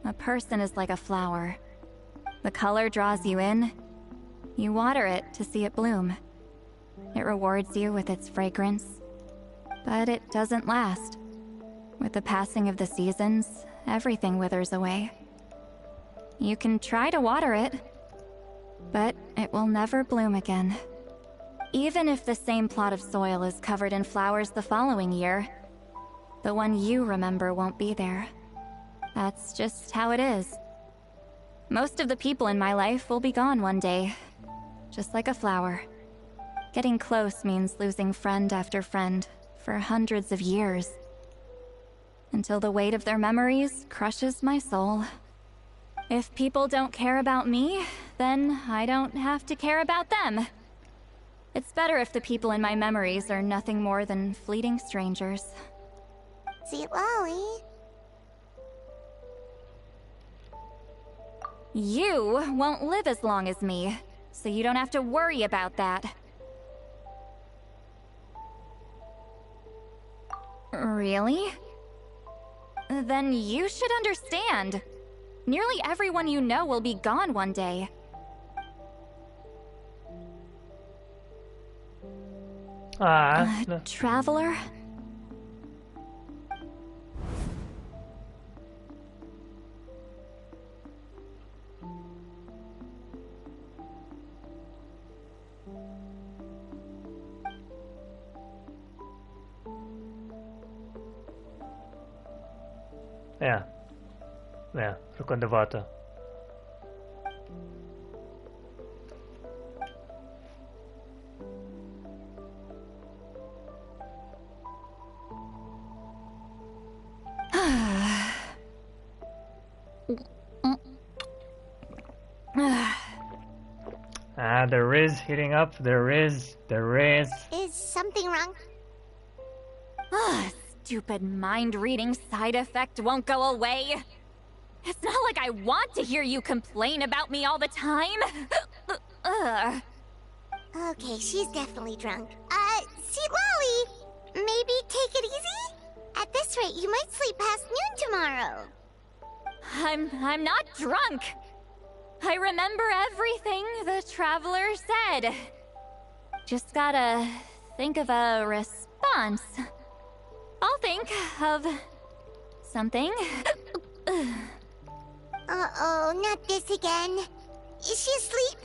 a person is like a flower. The color draws you in. You water it to see it bloom. It rewards you with its fragrance. But it doesn't last. With the passing of the seasons, everything withers away. You can try to water it, but it will never bloom again. Even if the same plot of soil is covered in flowers the following year, the one you remember won't be there. That's just how it is. Most of the people in my life will be gone one day, just like a flower. Getting close means losing friend after friend for hundreds of years, until the weight of their memories crushes my soul. If people don't care about me, then I don't have to care about them. It's better if the people in my memories are nothing more than fleeting strangers. Citlali. You won't live as long as me, so you don't have to worry about that. Really? Then you should understand. Nearly everyone you know will be gone one day. Traveler? Ja, прикольновато. There is heating up. There is. Is something wrong? Stupid mind-reading side effect won't go away. It's not like I want to hear you complain about me all the time. Okay, she's definitely drunk. Citlali, maybe take it easy? At this rate, you might sleep past noon tomorrow. I'm not drunk. I remember everything the Traveler said. Just gotta think of a response. I'll think of something. Uh-oh, not this again. Is she asleep?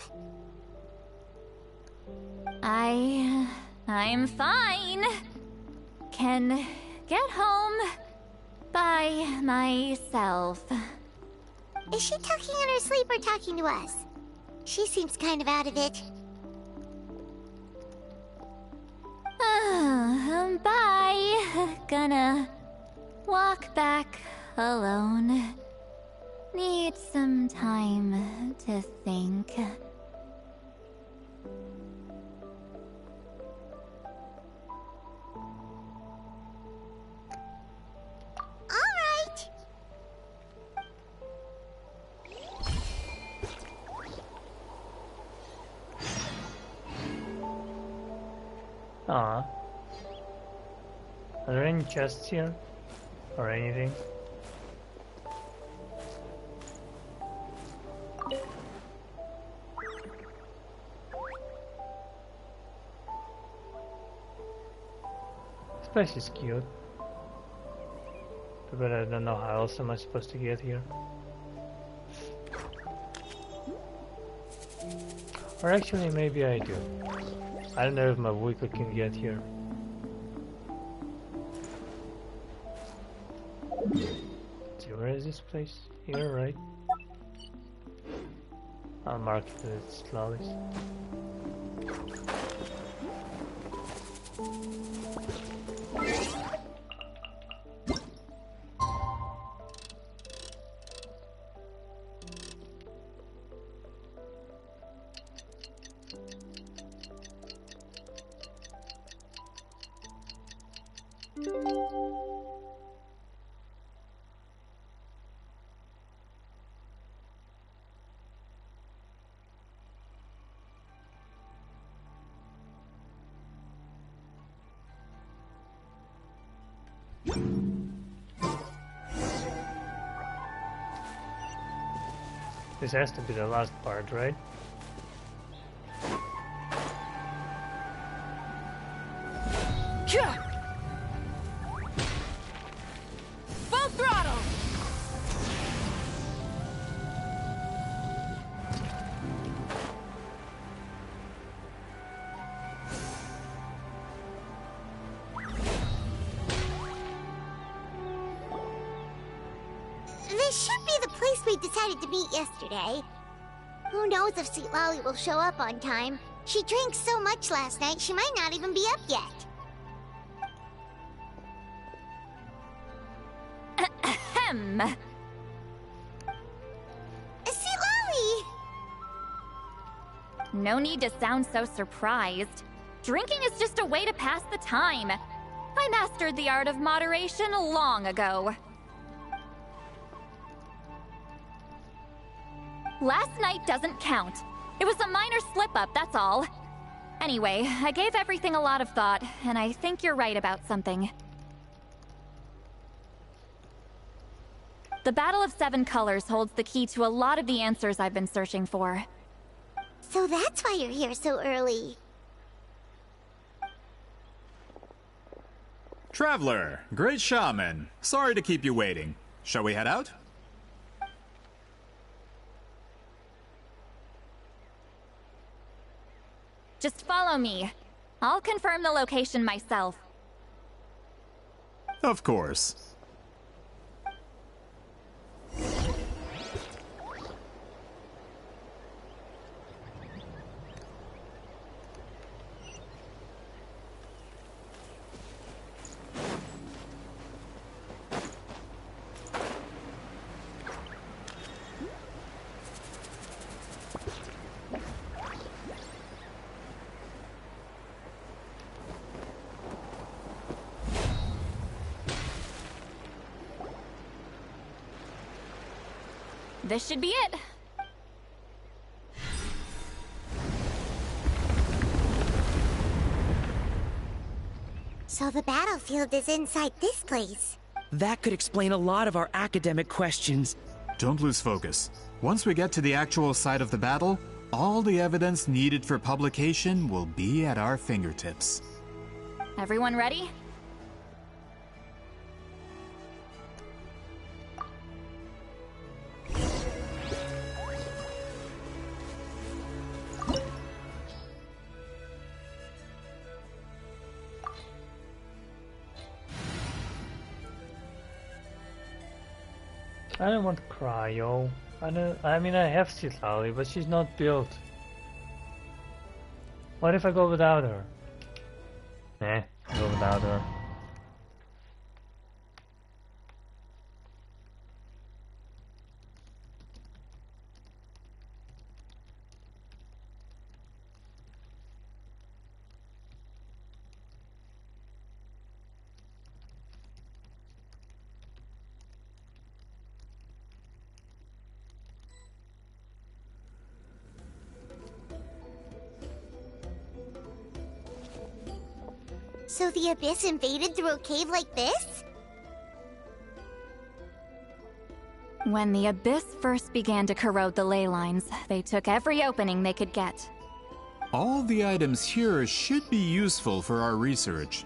I'm fine. Can get home by myself. Is she talking in her sleep or talking to us? She seems kind of out of it. Bye. Gonna walk back alone. Need some time to think. Ah. Are there any chests here? Or anything? This place is cute. But I don't know how else am I supposed to get here. Or actually maybe I do. I don't know if my Wicca can get here. Let's see, where is this place? Here, right? I'll mark it as Citlali. This has to be the last part, right? Full throttle! This should be the place we decided to meet yesterday. Who knows if Citlali will show up on time? She drank so much last night, she might not even be up yet. Ahem. Citlali! No need to sound so surprised. Drinking is just a way to pass the time. I mastered the art of moderation long ago. Last night doesn't count. It was a minor slip-up, that's all. Anyway, I gave everything a lot of thought, and I think you're right about something. The Battle of Seven Colors holds the key to a lot of the answers I've been searching for. So that's why you're here so early. Traveler, great shaman. Sorry to keep you waiting. Shall we head out? Just follow me. I'll confirm the location myself. Of course. This should be it. So the battlefield is inside this place. That could explain a lot of our academic questions. Don't lose focus. Once we get to the actual site of the battle, all the evidence needed for publication will be at our fingertips. Everyone ready? I don't want to cry, yo. I mean, I have Citlali, but she's not built. What if I go without her? Go without her. So the Abyss invaded through a cave like this? When the Abyss first began to corrode the ley lines, they took every opening they could get. All the items here should be useful for our research.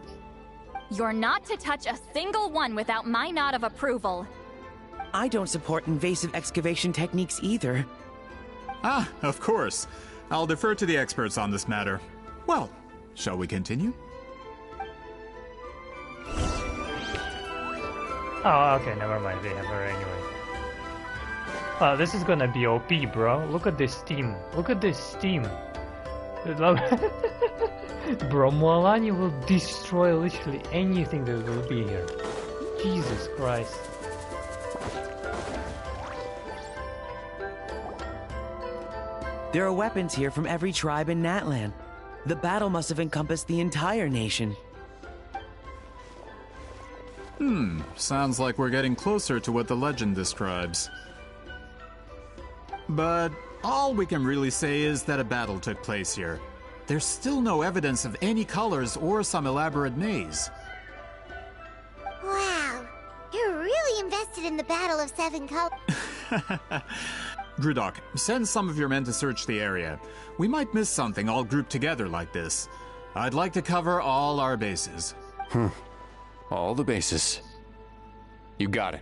You're not to touch a single one without my nod of approval. I don't support invasive excavation techniques either. Ah, of course. I'll defer to the experts on this matter. Well, shall we continue? Oh, okay, never mind. They have her anyway. Oh, this is gonna be OP, bro. Look at this team. Look at this team. Bro, Moalani will destroy literally anything that will be here. Jesus Christ. There are weapons here from every tribe in Natlan. The battle must have encompassed the entire nation. Sounds like we're getting closer to what the legend describes. But all we can really say is that a battle took place here. There's still no evidence of any colors or some elaborate maze. Wow, you're really invested in the Battle of Seven Colors. Grudok, send some of your men to search the area. We might miss something all grouped together like this. I'd like to cover all our bases. All the bases. You got it.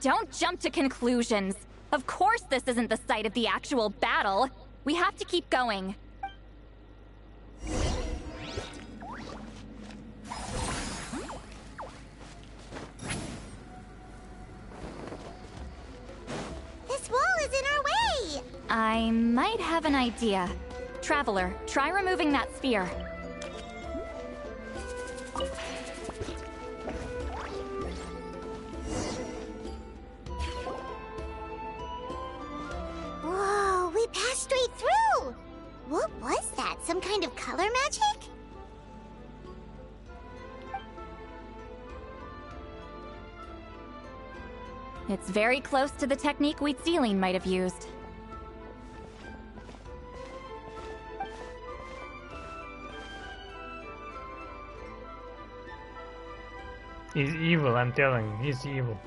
Don't jump to conclusions. Of course this isn't the site of the actual battle. We have to keep going. This wall is in our way! I might have an idea. Traveler, try removing that sphere. Whoa, we passed straight through! What was that? Some kind of color magic? It's very close to the technique Citlali might have used. He's evil, I'm telling you, he's evil.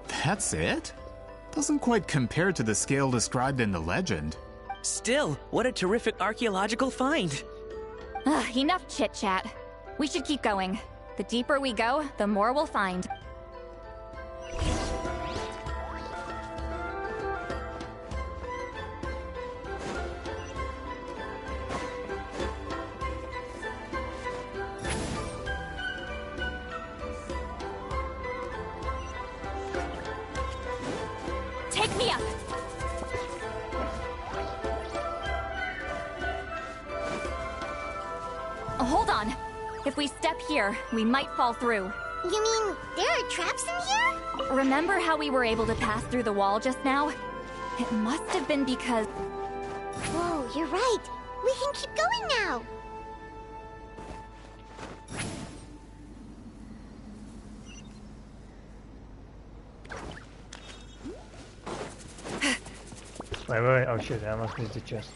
That's it? Doesn't quite compare to the scale described in the legend. Still, what a terrific archaeological find. Enough chit-chat. We should keep going. The deeper we go, the more we'll find. Take me up! Hold on. If we step here, we might fall through. You mean there are traps in here? Remember how we were able to pass through the wall just now? It must have been because... Whoa, you're right. We can keep going now. Wait, oh shit, I almost missed the chest.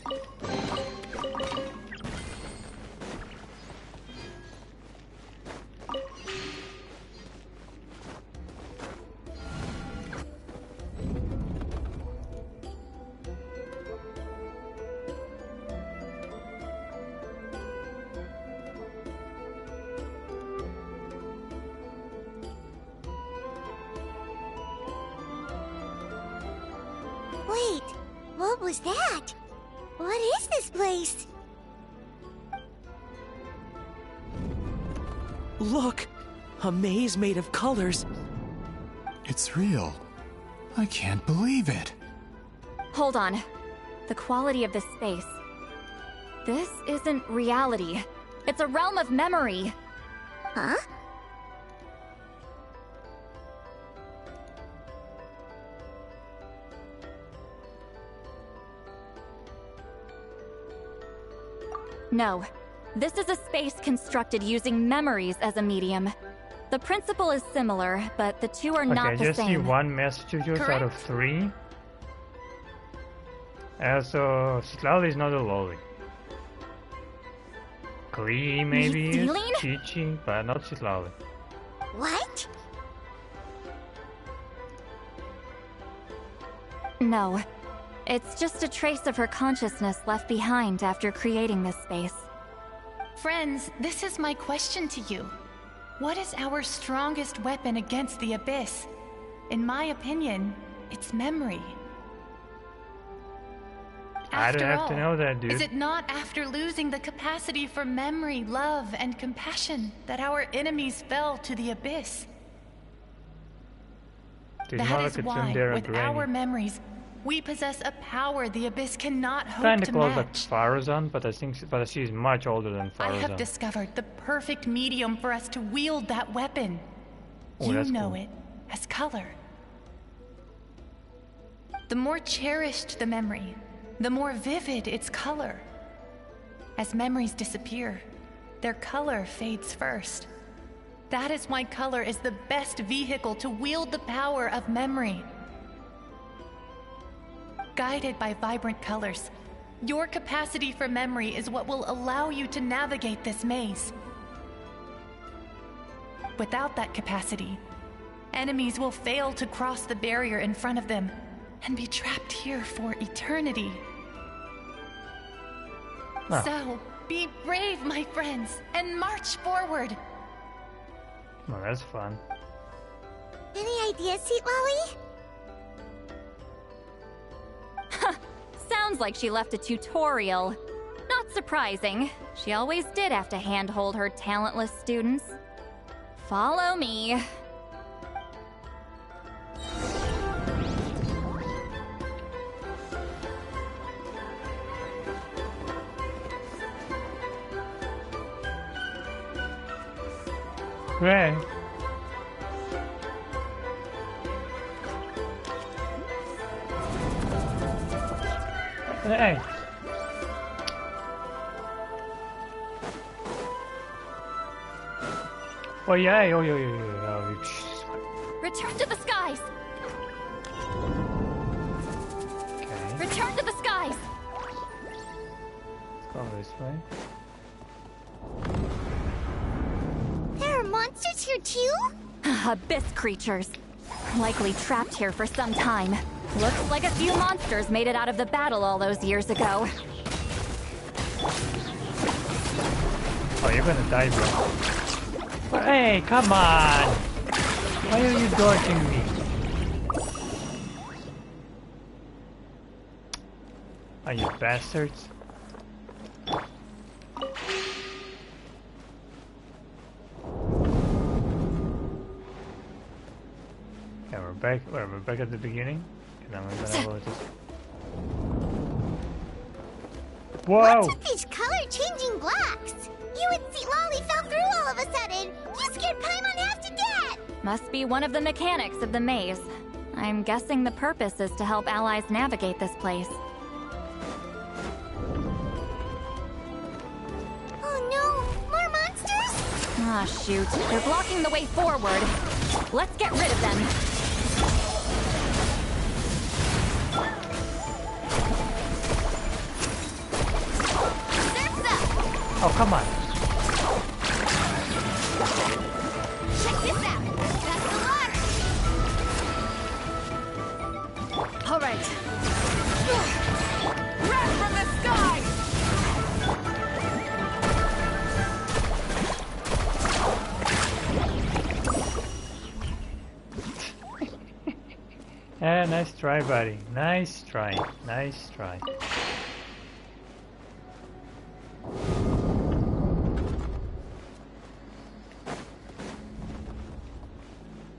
Wait, what was that? What is this place? Look! A maze made of colors. It's real. I can't believe it. Hold on. The quality of this space. This isn't reality. It's a realm of memory. Huh? No. This is a space constructed using memories as a medium. The principle is similar, but the two are not the Okay, just see same. one messages out of 3. So Citlali is not a lolly. Klee maybe is Chi-Chi, but not Citlali. What? No. It's just a trace of her consciousness left behind after creating this space. Friends, this is my question to you. What is our strongest weapon against the Abyss? In my opinion, it's memory. I don't have to know that, dude. Is it not after losing the capacity for memory, love, and compassion that our enemies fell to the Abyss? That is why, with our memories, we possess a power the Abyss cannot hope Kinda to close match. like Farazan, but I think she's much older than I Farazan. have discovered the perfect medium for us to wield that weapon. Oh, You that's know cool. it as color. The more cherished the memory, the more vivid its color. As memories disappear, their color fades first. That is why color is the best vehicle to wield the power of memory. Guided by vibrant colors, your capacity for memory is what will allow you to navigate this maze. Without that capacity, enemies will fail to cross the barrier in front of them and be trapped here for eternity. Ah. So, be brave, my friends, and march forward. Oh, that's fun. Any ideas, Citlali? Sounds like she left a tutorial. Not surprising. She always did have to handhold her talentless students. Follow me. Right. Hey. Oh yeah, oh yeah, yeah. Return to the skies. Okay. Return to the skies. Let's go this way. There are monsters here too? Abyss creatures. Likely trapped here for some time. Looks like a few monsters made it out of the battle all those years ago. Oh, you're gonna die, bro. Hey, come on! Why are you dodging me? Are you bastards? Yeah, we're back. We're back at the beginning. And I'm gonna go just. Whoa! What's with these color-changing blocks? You and Citlali fell through all of a sudden. You scared Paimon half to death. Must be one of the mechanics of the maze. I'm guessing the purpose is to help allies navigate this place. Oh no, more monsters? Ah, shoot. They're blocking the way forward. Let's get rid of them. Oh, come on. Check this out. That's the water. All right. Wrath from the sky! Yeah, nice try, buddy. Nice try. Nice try.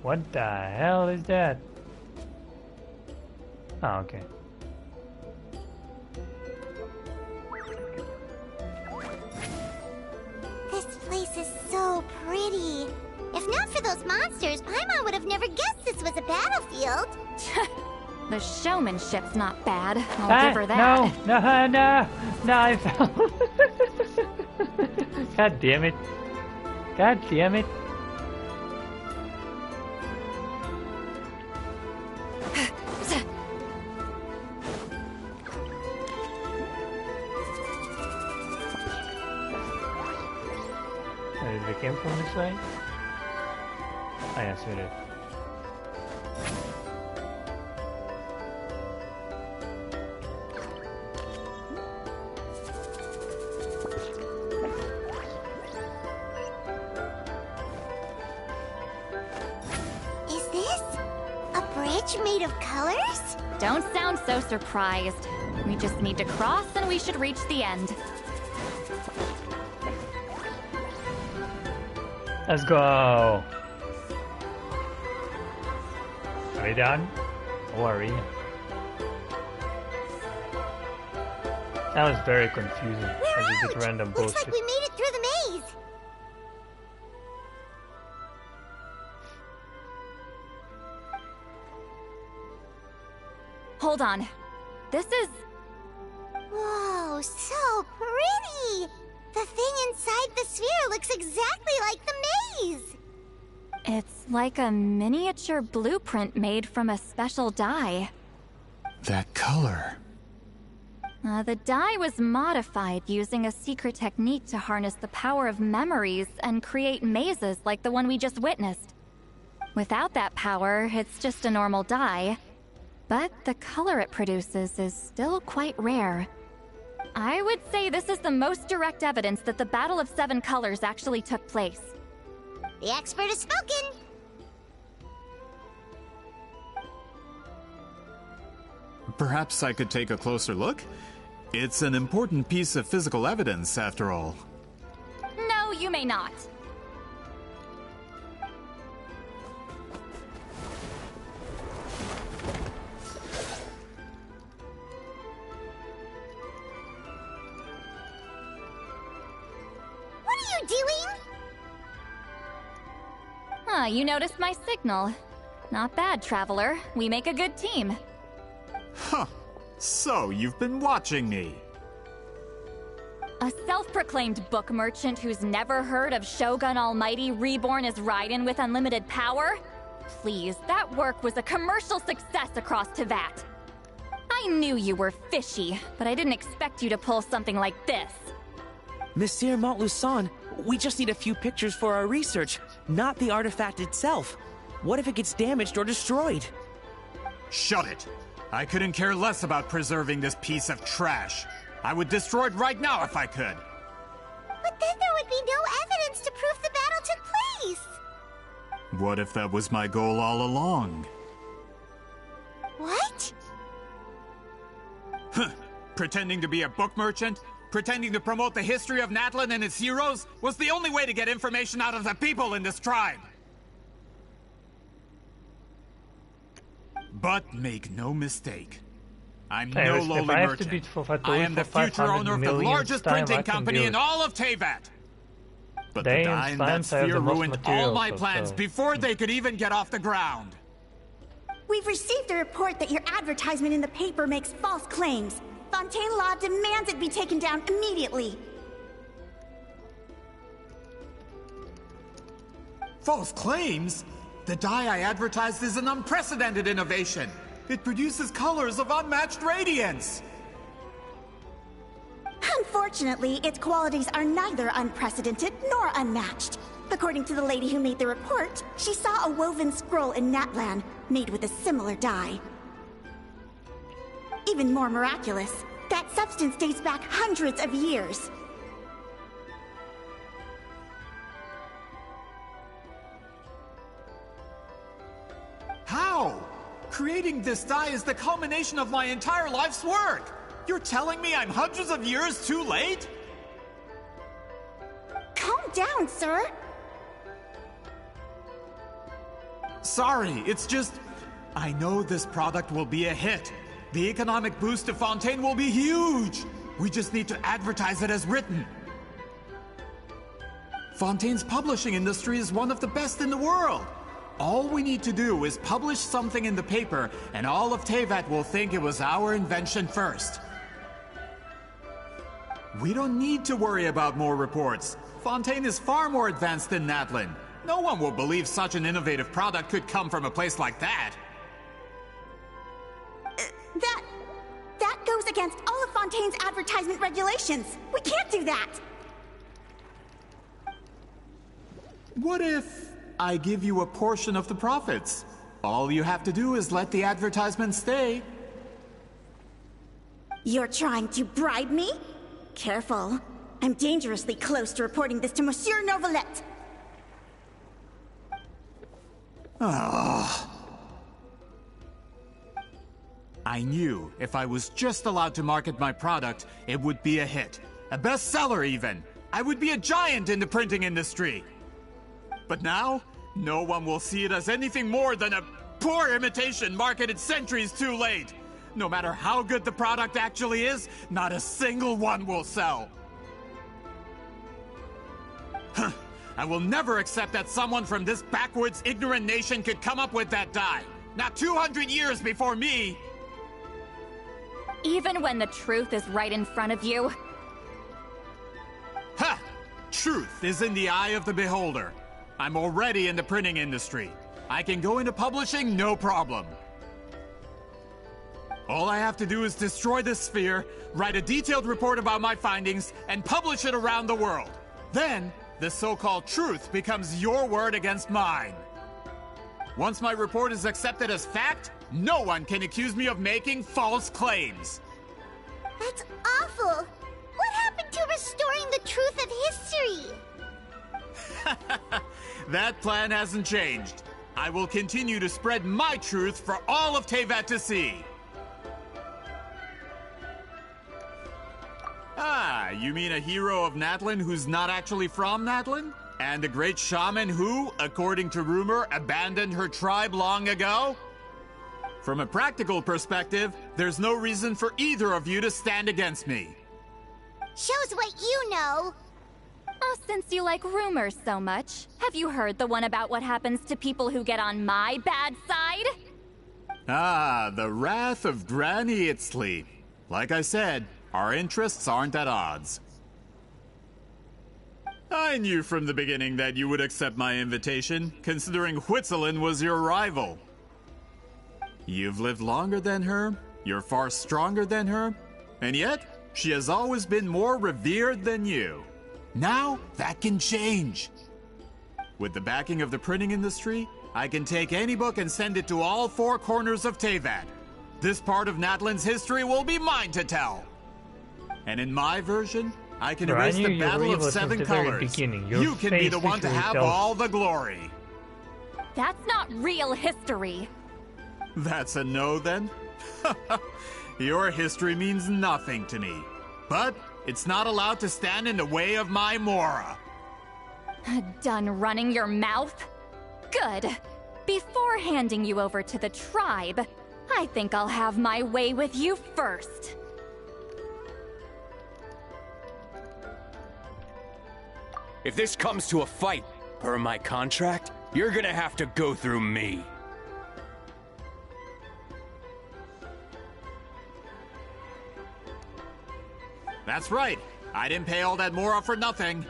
What the hell is that? Oh, okay. This place is so pretty. If not for those monsters, Paimon would have never guessed this was a battlefield. The showmanship's not bad. I'll give her that. No, I fell. God damn it. God damn it. came from this way? Ah, yes, we did. Is this a bridge made of colors? Don't sound so surprised. We just need to cross and we should reach the end. Let's go! Are we done? Don't worry. That was very confusing. As you did random bullshit. Looks like we made it through the maze. Hold on. This is... Whoa, so pretty! The thing inside the sphere looks exactly like the maze! It's like a miniature blueprint made from a special dye. That color. The dye was modified using a secret technique to harness the power of memories and create mazes like the one we just witnessed. Without that power, it's just a normal dye. But the color it produces is still quite rare. I would say this is the most direct evidence that the Battle of Seven Colors actually took place. The expert has spoken! Perhaps I could take a closer look? It's an important piece of physical evidence, after all. No, you may not. What are you doing? You noticed my signal. Not bad, Traveler. We make a good team. Huh. So, you've been watching me. A self-proclaimed book merchant who's never heard of Shogun Almighty reborn as Raiden with unlimited power? Please, that work was a commercial success across Teyvat. I knew you were fishy, but I didn't expect you to pull something like this. Monsieur Montluçon, we just need a few pictures for our research, not the artifact itself. What if it gets damaged or destroyed? Shut it! I couldn't care less about preserving this piece of trash. I would destroy it right now if I could. But then there would be no evidence to prove the battle took place. What if that was my goal all along? What? Huh. Pretending to be a book merchant? Pretending to promote the history of Natlan and its heroes was the only way to get information out of the people in this tribe. But make no mistake, I'm no lowly merchant. I am the future owner of the largest printing company in all of Teyvat. But the dye in that sphere ruined all my plans before they could even get off the ground. We've received a report that your advertisement in the paper makes false claims. Fontaine Law demands it be taken down immediately. False claims? The dye I advertised is an unprecedented innovation. It produces colors of unmatched radiance. Unfortunately, its qualities are neither unprecedented nor unmatched. According to the lady who made the report, she saw a woven scroll in Natlan made with a similar dye. Even more miraculous, that substance dates back hundreds of years. How? Creating this dye is the culmination of my entire life's work! You're telling me I'm hundreds of years too late? Calm down, sir. Sorry, it's just... I know this product will be a hit. The economic boost to Fontaine will be huge! We just need to advertise it as written. Fontaine's publishing industry is one of the best in the world. All we need to do is publish something in the paper, and all of Teyvat will think it was our invention first. We don't need to worry about more reports. Fontaine is far more advanced than Natlan. No one will believe such an innovative product could come from a place like that. That goes against all of Fontaine's advertisement regulations. We can't do that. What if I give you a portion of the profits? All you have to do is let the advertisement stay. You're trying to bribe me? Careful. I'm dangerously close to reporting this to Monsieur Novelette. I knew if I was just allowed to market my product, it would be a hit. A bestseller even. I would be a giant in the printing industry. But now, no one will see it as anything more than a poor imitation marketed centuries too late. No matter how good the product actually is, not a single one will sell. I will never accept that someone from this backwoods, ignorant nation could come up with that dye. Not 200 years before me! Even when the truth is right in front of you? Ha! Truth is in the eye of the beholder. I'm already in the printing industry. I can go into publishing, no problem. All I have to do is destroy this sphere, write a detailed report about my findings, and publish it around the world. Then, the so-called truth becomes your word against mine. Once my report is accepted as fact, no one can accuse me of making false claims. That's awful. What happened to restoring the truth of history? That plan hasn't changed. I will continue to spread my truth for all of Teyvat to see. Ah, you mean a hero of Natlan who's not actually from Natlan? And a great shaman who, according to rumor, abandoned her tribe long ago? From a practical perspective, there's no reason for either of you to stand against me. Shows what you know. Oh, since you like rumors so much, have you heard the one about what happens to people who get on my bad side? Ah, the wrath of Granny Itzli. Like I said, our interests aren't at odds. I knew from the beginning that you would accept my invitation, considering Huitzilin was your rival. You've lived longer than her, you're far stronger than her, and yet, she has always been more revered than you. Now, that can change. With the backing of the printing industry, I can take any book and send it to all four corners of Teyvat. This part of Natlan's history will be mine to tell. And in my version, I can erase the Battle of Seven Colors. You can be the one to have all the glory. That's not real history. That's a no, then? Your history means nothing to me. But it's not allowed to stand in the way of my Mora. Done running your mouth? Good. Before handing you over to the tribe, I think I'll have my way with you first. If this comes to a fight, per my contract, you're gonna have to go through me. That's right. I didn't pay all that Mora for nothing.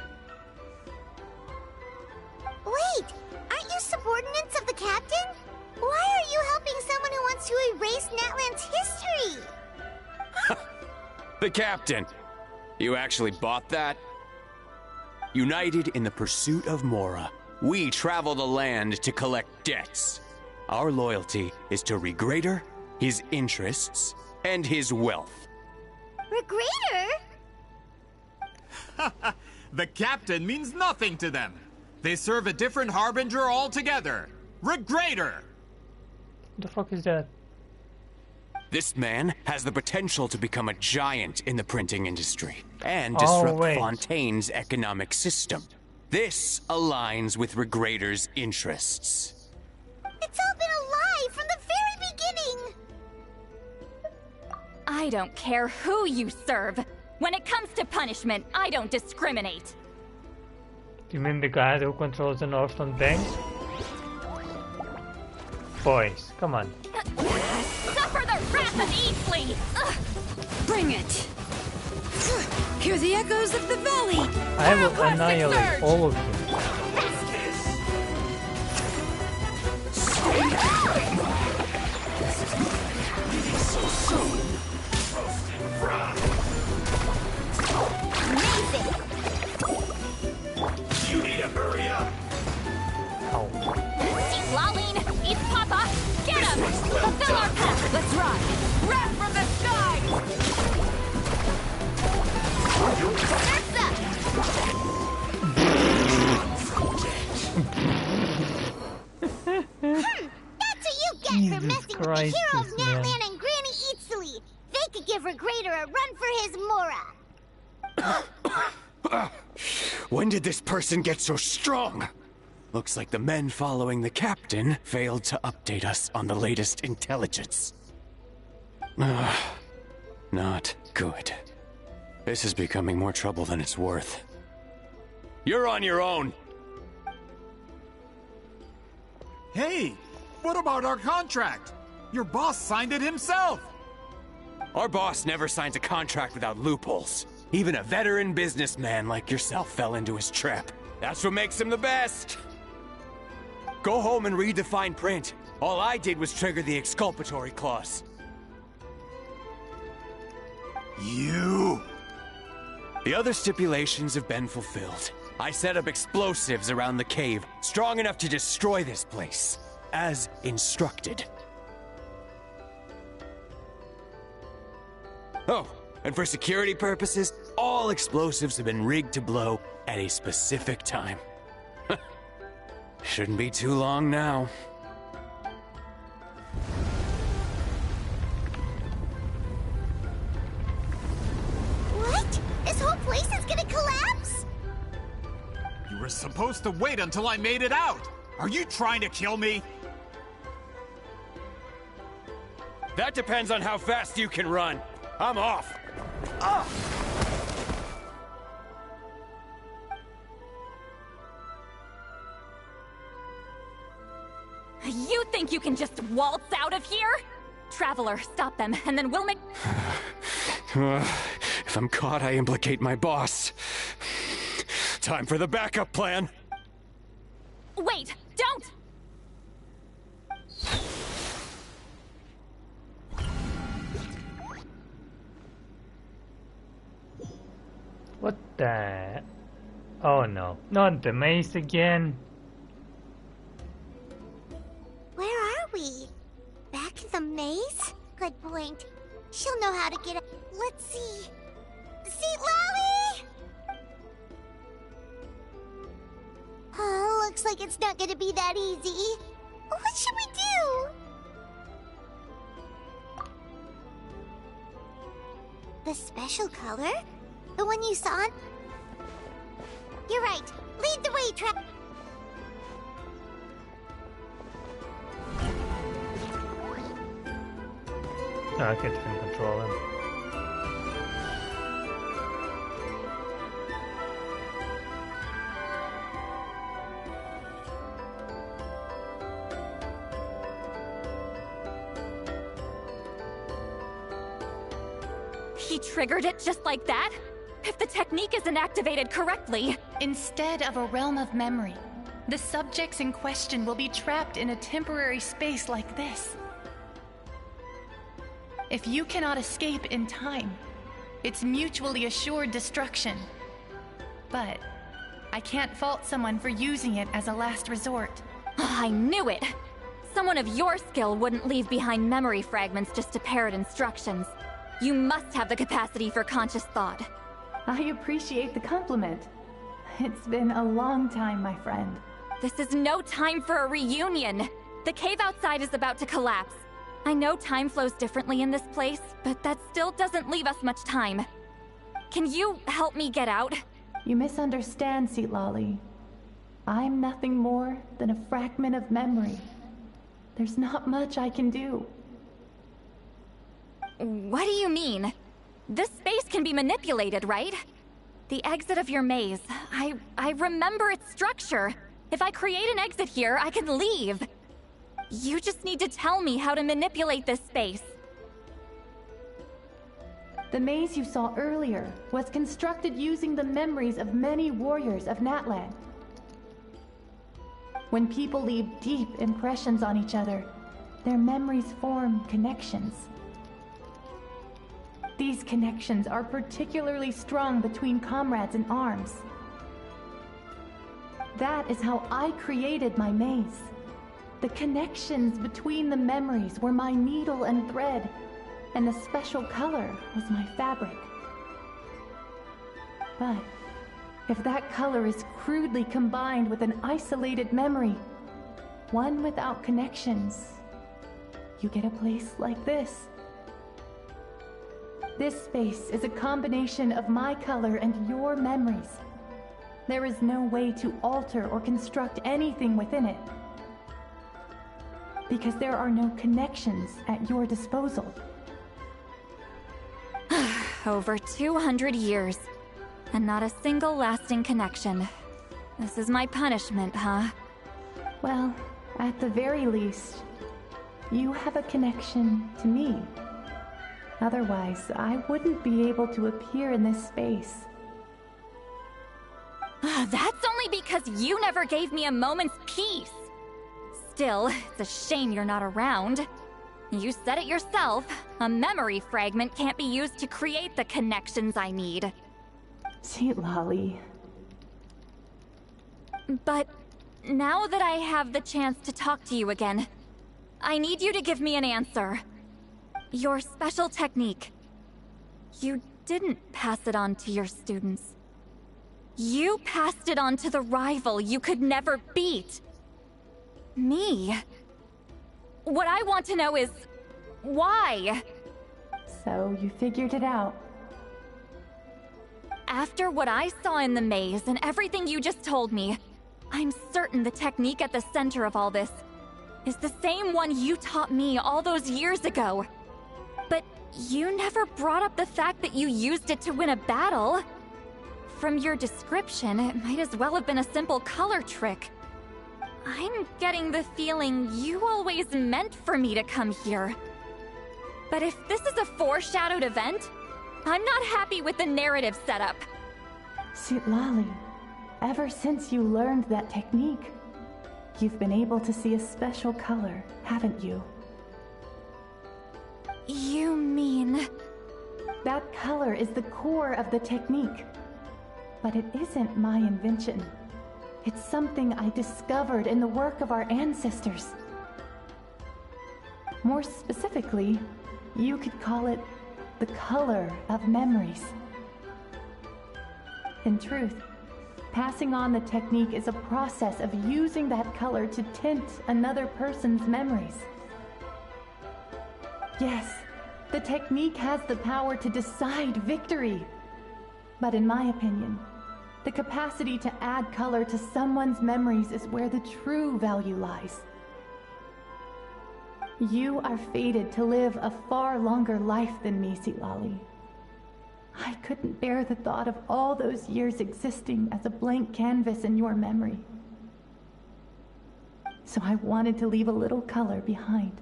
Wait, aren't you subordinates of the captain? Why are you helping someone who wants to erase Natlan's history? The captain. You actually bought that? United in the pursuit of Mora, we travel the land to collect debts. Our loyalty is to Regrader, his interests, and his wealth. Regrader? The captain means nothing to them. They serve a different harbinger altogether. Regrader! The fuck is that? This man has the potential to become a giant in the printing industry and disrupt Fontaine's economic system. This aligns with Regrader's interests. It's all been a lie from the very beginning! I don't care who you serve. When it comes to punishment, I don't discriminate. You mean the guy who controls the Northland Bank? Boys, come on. Suffer the wrath of Eastleigh! Bring it! Hear the echoes of the valley! I will annihilate all of you. Amazing! You need to hurry up! Why the hero of this man? Natlan and Granny Citlali. They could give Regrader a run for his Mora. When did this person get so strong? Looks like the men following the captain failed to update us on the latest intelligence. Not good. This is becoming more trouble than it's worth. You're on your own! Hey! What about our contract? Your boss signed it himself! Our boss never signs a contract without loopholes. Even a veteran businessman like yourself fell into his trap. That's what makes him the best! Go home and read the fine print. All I did was trigger the exculpatory clause. You! The other stipulations have been fulfilled. I set up explosives around the cave, strong enough to destroy this place, as instructed. Oh, and for security purposes, all explosives have been rigged to blow at a specific time. Shouldn't be too long now. What? This whole place is gonna collapse? You were supposed to wait until I made it out! Are you trying to kill me? That depends on how fast you can run. I'm off. Ah! You think you can just waltz out of here? Traveler, stop them, and then we'll make... If I'm caught, I implicate my boss. Time for the backup plan. Wait, don't! What the... Oh no, not the maze again. Where are we? Back in the maze? Good point. She'll know how to get up. Let's see. Citlali! Oh, looks like it's not gonna be that easy. What should we do? The special color? The one you saw? You're right. Lead the way, Trap. I can control him. He triggered it just like that? If the technique isn't activated correctly... Instead of a realm of memory, the subjects in question will be trapped in a temporary space like this. If you cannot escape in time, it's mutually assured destruction. But I can't fault someone for using it as a last resort. I knew it! Someone of your skill wouldn't leave behind memory fragments just to parrot instructions. You must have the capacity for conscious thought. I appreciate the compliment. It's been a long time, my friend. This is no time for a reunion. The cave outside is about to collapse. I know time flows differently in this place, but that still doesn't leave us much time. Can you help me get out? You misunderstand, Citlali. I'm nothing more than a fragment of memory. There's not much I can do. What do you mean? This space can be manipulated, right? The exit of your maze. I remember its structure. If I create an exit here, I can leave. You just need to tell me how to manipulate this space. The maze you saw earlier was constructed using the memories of many warriors of Natlan. When people leave deep impressions on each other, their memories form connections. These connections are particularly strong between comrades in arms. That is how I created my maze. The connections between the memories were my needle and thread, and the special color was my fabric. But if that color is crudely combined with an isolated memory, one without connections, you get a place like this. This space is a combination of my color and your memories. There is no way to alter or construct anything within it, because there are no connections at your disposal. Over 200 years, and not a single lasting connection. This is my punishment, huh? Well, at the very least, you have a connection to me. Otherwise, I wouldn't be able to appear in this space. That's only because you never gave me a moment's peace. Still, it's a shame you're not around. You said it yourself. A memory fragment can't be used to create the connections I need. Citlali. But now that I have the chance to talk to you again, I need you to give me an answer. Your special technique. You didn't pass it on to your students. You passed it on to the rival you could never beat. Me. What I want to know is, why? So you figured it out. After what I saw in the maze and everything you just told me, I'm certain the technique at the center of all this is the same one you taught me all those years ago. But you never brought up the fact that you used it to win a battle. From your description, it might as well have been a simple color trick. I'm getting the feeling you always meant for me to come here. But if this is a foreshadowed event, I'm not happy with the narrative setup. Citlali, ever since you learned that technique, you've been able to see a special color, haven't you? You mean... That color is the core of the technique. But it isn't my invention. It's something I discovered in the work of our ancestors. More specifically, you could call it the color of memories. In truth, passing on the technique is a process of using that color to tint another person's memories. Yes, the technique has the power to decide victory. But in my opinion, the capacity to add color to someone's memories is where the true value lies. You are fated to live a far longer life than me, Citlali. I couldn't bear the thought of all those years existing as a blank canvas in your memory. So I wanted to leave a little color behind.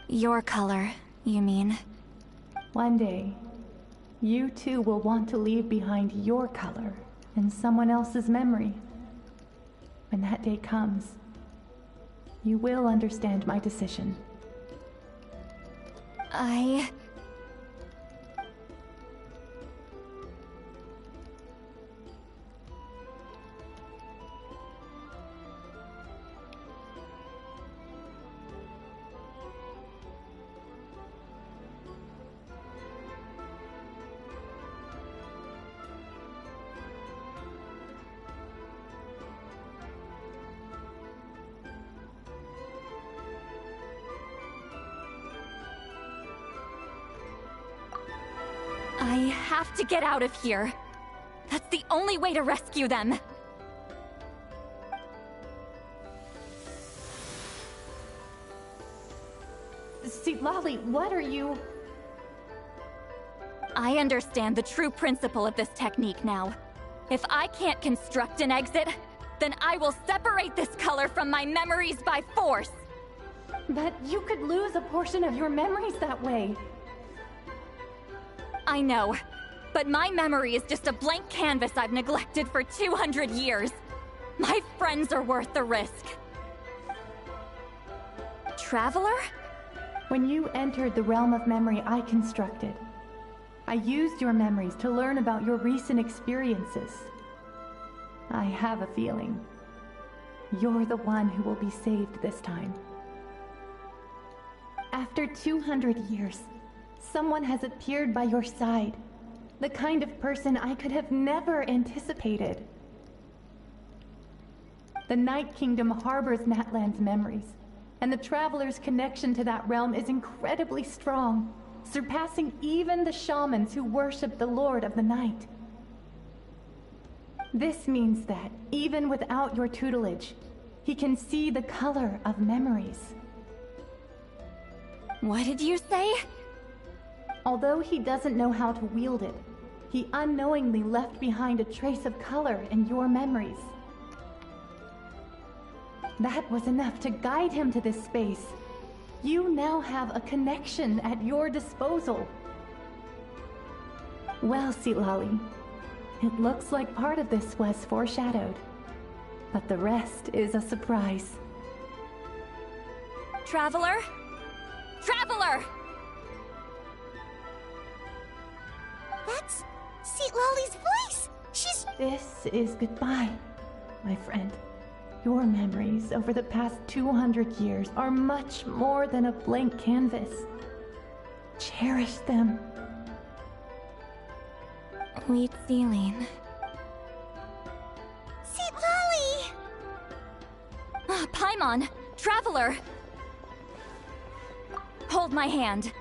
Your color, you mean? One day, you too will want to leave behind your color in someone else's memory. When that day comes, you will understand my decision. I have to get out of here. That's the only way to rescue them. Citlali, what are you... I understand the true principle of this technique now. If I can't construct an exit, then I will separate this color from my memories by force. But you could lose a portion of your memories that way. I know, but my memory is just a blank canvas I've neglected for 200 years. My friends are worth the risk. Traveler? When you entered the realm of memory I constructed, I used your memories to learn about your recent experiences. I have a feeling you're the one who will be saved this time. After 200 years, someone has appeared by your side. The kind of person I could have never anticipated. The Night Kingdom harbors Natlan's memories, and the traveler's connection to that realm is incredibly strong, surpassing even the shamans who worship the Lord of the Night. This means that, even without your tutelage, he can see the color of memories. What did you say? Although he doesn't know how to wield it, he unknowingly left behind a trace of color in your memories. That was enough to guide him to this space. You now have a connection at your disposal. Well, Citlali, it looks like part of this was foreshadowed, but the rest is a surprise. Traveler? Traveler! That's Citlali's voice! She's... This is goodbye, my friend. Your memories over the past 200 years are much more than a blank canvas. Cherish them. Wheat ceiling. Citlali! Paimon! Traveler! Hold my hand.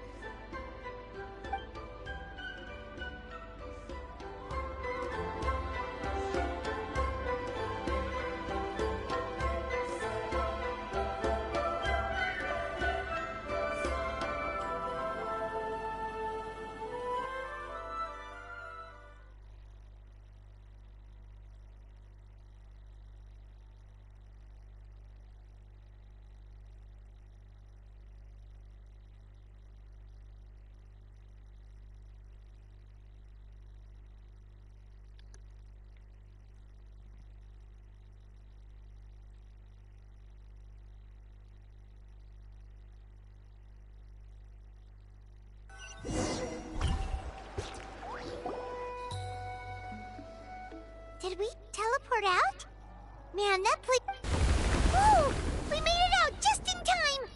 Did we teleport out? Man, that place... Whoa! We made it out just in time!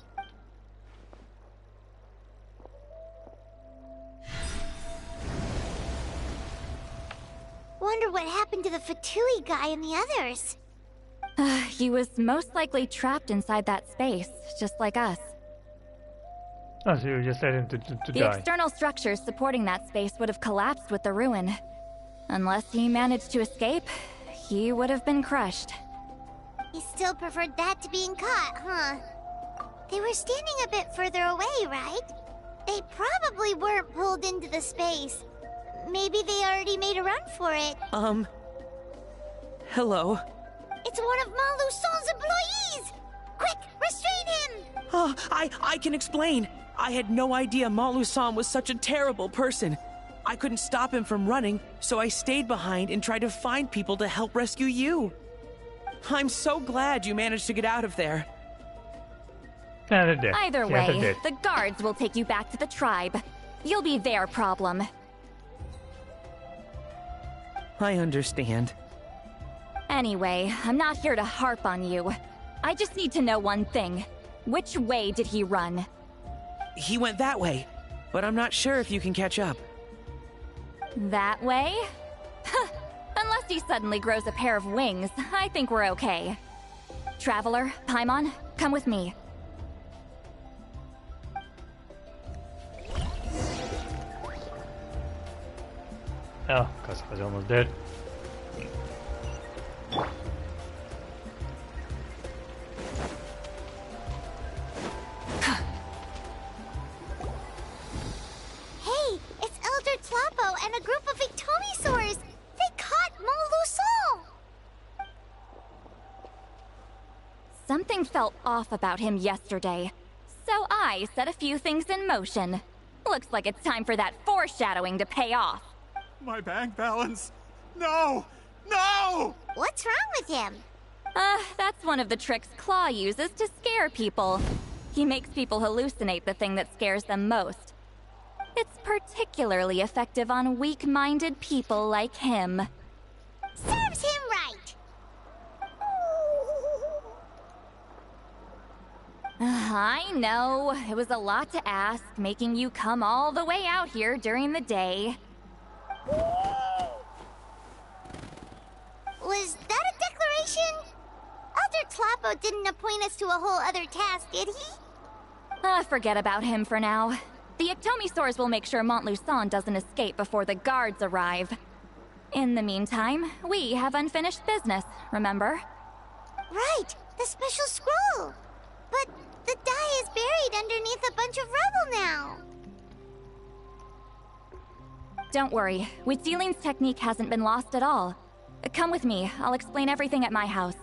Wonder what happened to the Fatui guy and the others. He was most likely trapped inside that space, just like us. Oh, so you just let him to The die. external structures supporting that space would have collapsed with the ruin. Unless he managed to escape, he would have been crushed. He still preferred that to being caught, huh? They were standing a bit further away, right? They probably weren't pulled into the space. Maybe they already made a run for it. Hello? It's one of Malu Son's employees! Quick, restrain him! Oh, I can explain. I had no idea Malu-san was such a terrible person. I couldn't stop him from running, so I stayed behind and tried to find people to help rescue you. I'm so glad you managed to get out of there. Either way, the guards will take you back to the tribe. You'll be their problem. I understand. Anyway, I'm not here to harp on you. I just need to know one thing. Which way did he run? He went that way, but I'm not sure if you can catch up. That way? Unless he suddenly grows a pair of wings, I think we're okay. Traveler, Paimon, come with me. Oh, because I was almost dead. Hey, it's Elder Tlapo and a group of Victomisaurs! They caught Malu Son! Something felt off about him yesterday, so I set a few things in motion. Looks like it's time for that foreshadowing to pay off. My bank balance! No! No! What's wrong with him? That's one of the tricks Claw uses to scare people. He makes people hallucinate the thing that scares them most. It's particularly effective on weak-minded people like him. Serves him right! I know, it was a lot to ask, making you come all the way out here during the day. Was that a declaration? I'll Mr. Tlappo didn't appoint us to a whole other task, did he? Forget about him for now. The Ectomisaurs will make sure Montluçon doesn't escape before the guards arrive. In the meantime, we have unfinished business, remember? Right, the special scroll. But the die is buried underneath a bunch of rubble now. Don't worry, Witzeline's technique hasn't been lost at all. Come with me, I'll explain everything at my house.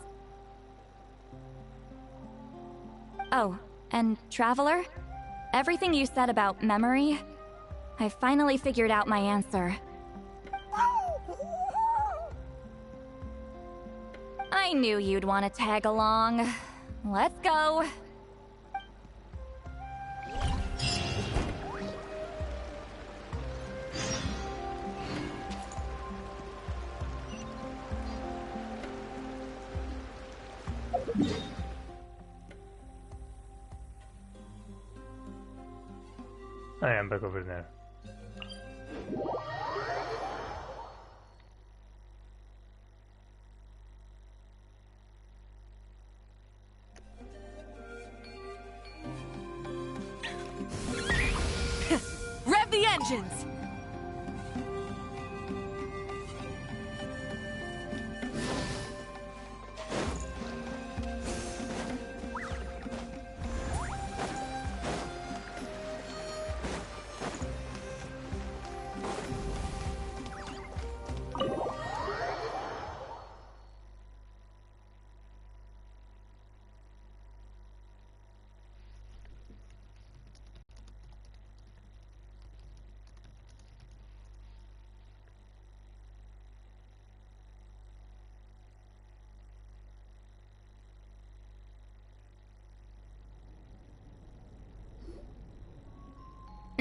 Oh, and Traveler? Everything you said about memory, I finally figured out my answer. I knew you'd want to tag along. Let's go. I am back over there. Rev the engines!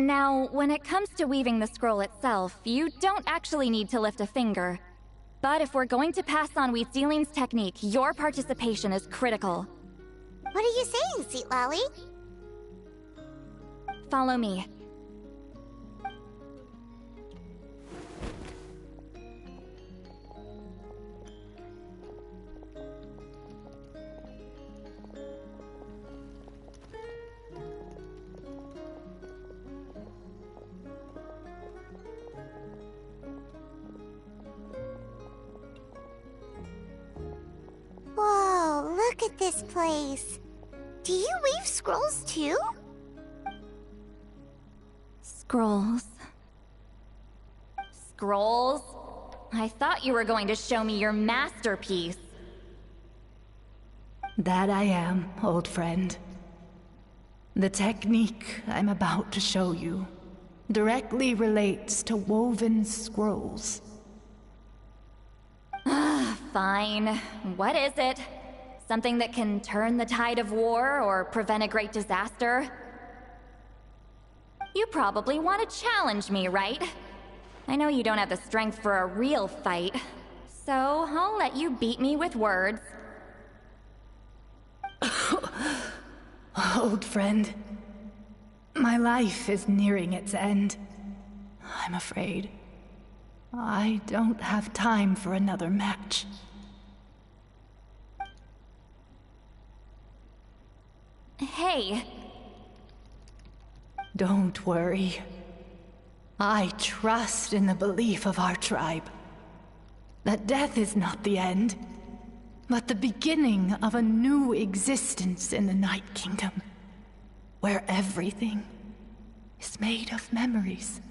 Now, when it comes to weaving the scroll itself, you don't actually need to lift a finger. But if we're going to pass on Witzeline's technique, your participation is critical. What are you saying, Citlali? Follow me. Whoa, look at this place. Do you weave scrolls too? Scrolls. Scrolls? I thought you were going to show me your masterpiece. That I am, old friend. The technique I'm about to show you directly relates to woven scrolls. Fine. What is it? Something that can turn the tide of war or prevent a great disaster? You probably want to challenge me, right? I know you don't have the strength for a real fight, so I'll let you beat me with words. Old friend, my life is nearing its end. I'm afraid I don't have time for another match. Hey. Don't worry. I trust in the belief of our tribe that death is not the end, but the beginning of a new existence in the Night Kingdom, where everything is made of memories.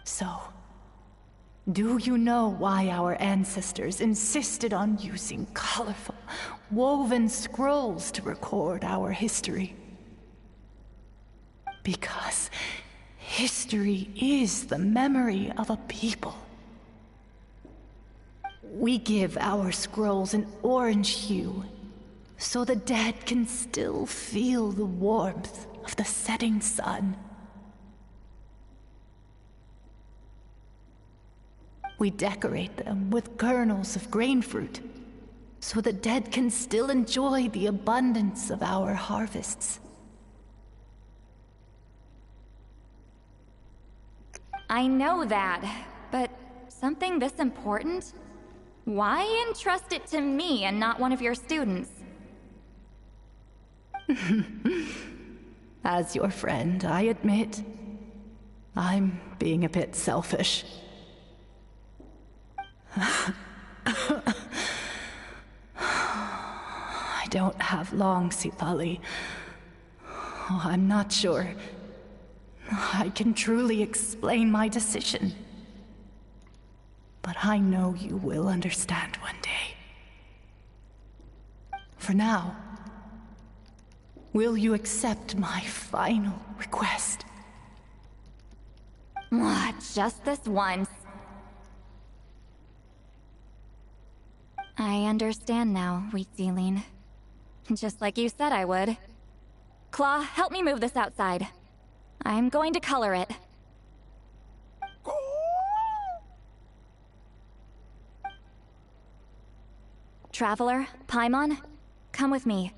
So, do you know why our ancestors insisted on using colorful, woven scrolls to record our history? Because history is the memory of a people. We give our scrolls an orange hue, so the dead can still feel the warmth of the setting sun. We decorate them with kernels of grain fruit, so the dead can still enjoy the abundance of our harvests. I know that, but something this important? Why entrust it to me and not one of your students? As your friend, I admit, I'm being a bit selfish. I don't have long, Citlali. Oh, I'm not sure I can truly explain my decision. But I know you will understand one day. For now, will you accept my final request? Just this once. I understand now, Wheatsealing. Just like you said I would. Claw, help me move this outside. I'm going to color it. Traveler, Paimon, come with me.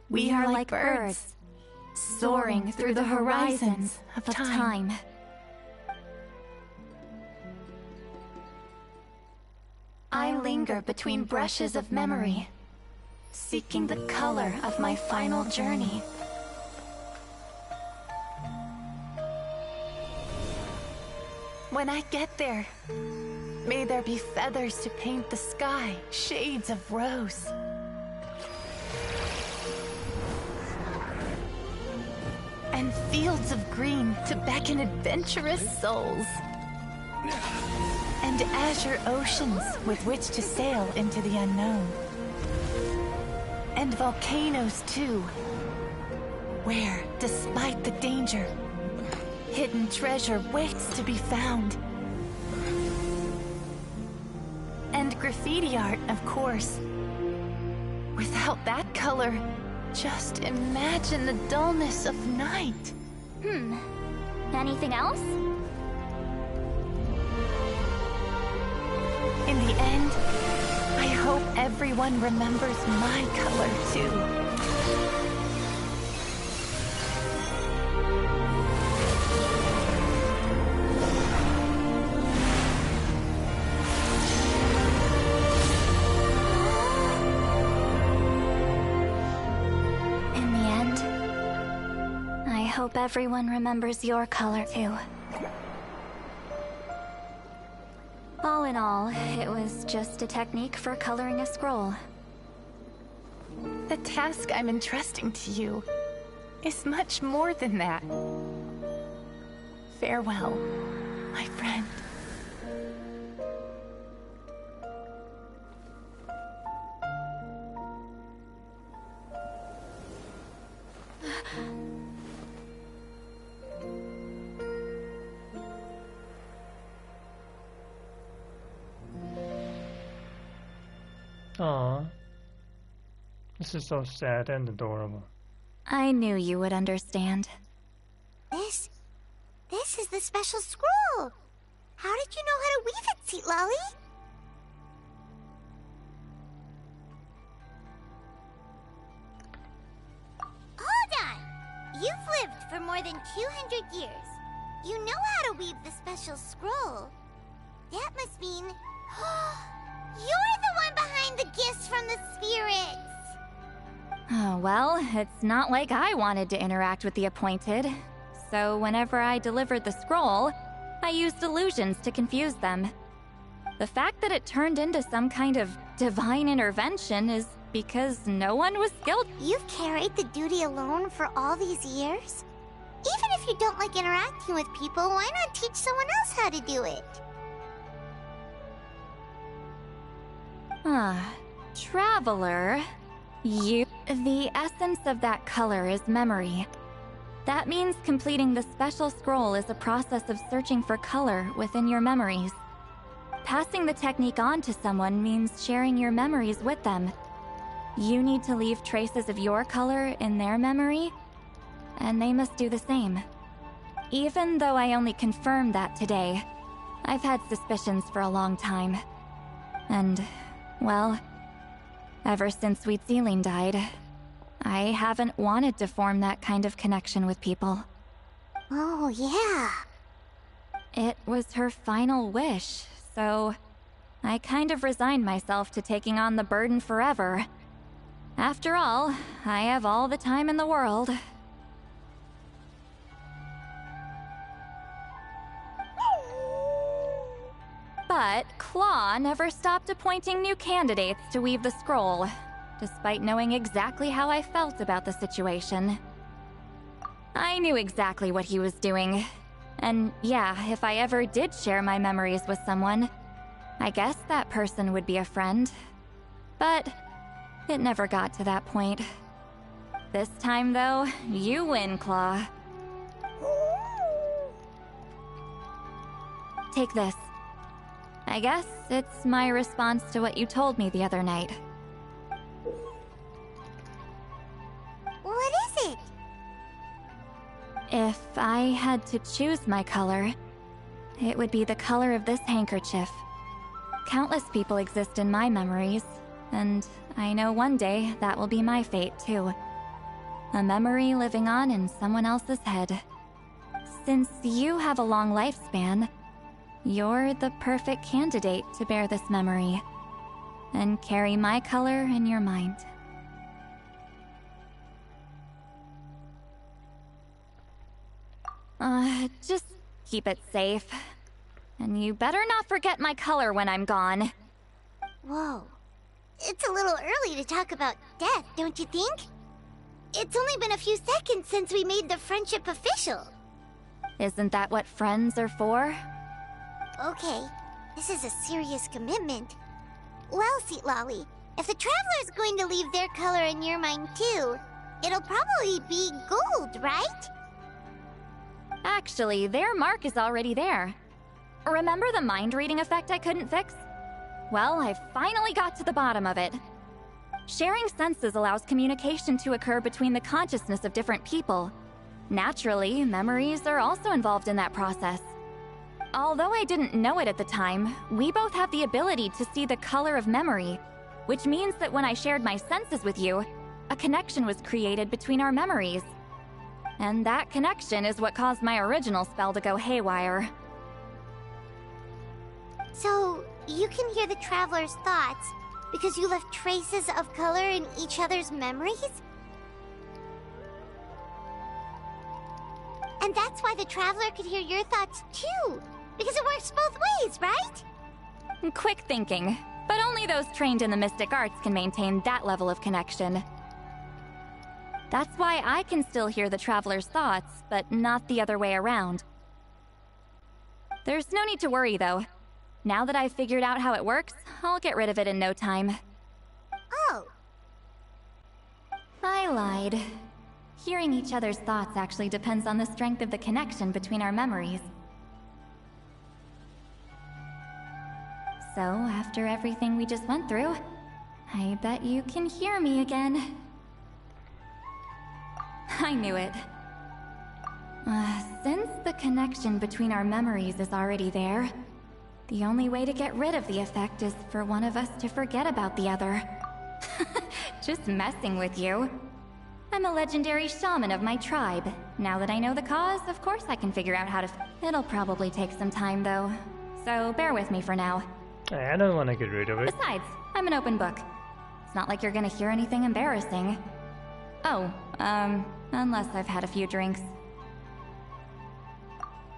We are like birds, soaring through the horizons of time. I linger between brushes of memory, seeking the color of my final journey. When I get there, may there be feathers to paint the sky, shades of rose. And fields of green to beckon adventurous souls. And azure oceans with which to sail into the unknown. And volcanoes too, where, despite the danger, hidden treasure waits to be found. And graffiti art, of course. Without that color, just imagine the dullness of night. Anything else? In the end, I hope everyone remembers my color too. Hope everyone remembers your color too. All in all, it was just a technique for coloring a scroll. The task I'm entrusting to you is much more than that. Farewell, my friend. Aww. This is so sad and adorable. I knew you would understand. This is the special scroll! How did you know how to weave it, Citlali? Hold on! You've lived for more than 200 years. You know how to weave the special scroll. That must mean... You're the one behind the gifts from the spirits! Oh, well, it's not like I wanted to interact with the Appointed. So whenever I delivered the scroll, I used illusions to confuse them. The fact that it turned into some kind of divine intervention is because no one was skilled. You've carried the duty alone for all these years? Even if you don't like interacting with people, why not teach someone else how to do it? Traveler, the essence of that color is memory. That means completing the special scroll is a process of searching for color within your memories. Passing the technique on to someone means sharing your memories with them. You need to leave traces of your color in their memory, and they must do the same. Even though I only confirmed that today, I've had suspicions for a long time. And, well, ever since Citlali died, I haven't wanted to form that kind of connection with people. Oh, yeah. It was her final wish, so I kind of resigned myself to taking on the burden forever. After all, I have all the time in the world. But Claw never stopped appointing new candidates to weave the scroll, despite knowing exactly how I felt about the situation. I knew exactly what he was doing. And yeah, if I ever did share my memories with someone, I guess that person would be a friend. But it never got to that point. This time, though, you win, Claw. Take this. I guess it's my response to what you told me the other night. What is it? If I had to choose my color, it would be the color of this handkerchief. Countless people exist in my memories, and I know one day that will be my fate, too. A memory living on in someone else's head. Since you have a long lifespan, you're the perfect candidate to bear this memory, and carry my color in your mind. Just keep it safe. And you better not forget my color when I'm gone. Whoa. It's a little early to talk about death, don't you think? It's only been a few seconds since we made the friendship official. Isn't that what friends are for? Okay, this is a serious commitment. Well, Citlali, if the Traveler's going to leave their color in your mind too, it'll probably be gold, right? Actually, their mark is already there. Remember the mind-reading effect I couldn't fix? Well, I finally got to the bottom of it. Sharing senses allows communication to occur between the consciousness of different people. Naturally, memories are also involved in that process. Although I didn't know it at the time, we both have the ability to see the color of memory, which means that when I shared my senses with you, a connection was created between our memories. And that connection is what caused my original spell to go haywire. So, you can hear the Traveler's thoughts because you left traces of color in each other's memories? And that's why the Traveler could hear your thoughts too, because it works both ways, right? Quick thinking, but only those trained in the mystic arts can maintain that level of connection. That's why I can still hear the Traveler's thoughts, but not the other way around. There's no need to worry, though. Now that I've figured out how it works, I'll get rid of it in no time. Oh. I lied. Hearing each other's thoughts actually depends on the strength of the connection between our memories. So, after everything we just went through, I bet you can hear me again. I knew it. Since the connection between our memories is already there, the only way to get rid of the effect is for one of us to forget about the other. Just messing with you. I'm a legendary shaman of my tribe. Now that I know the cause, of course I can figure out how to... It'll probably take some time, though. So bear with me for now. I don't want to get rid of it. Besides, I'm an open book. It's not like you're gonna hear anything embarrassing. Oh, unless I've had a few drinks.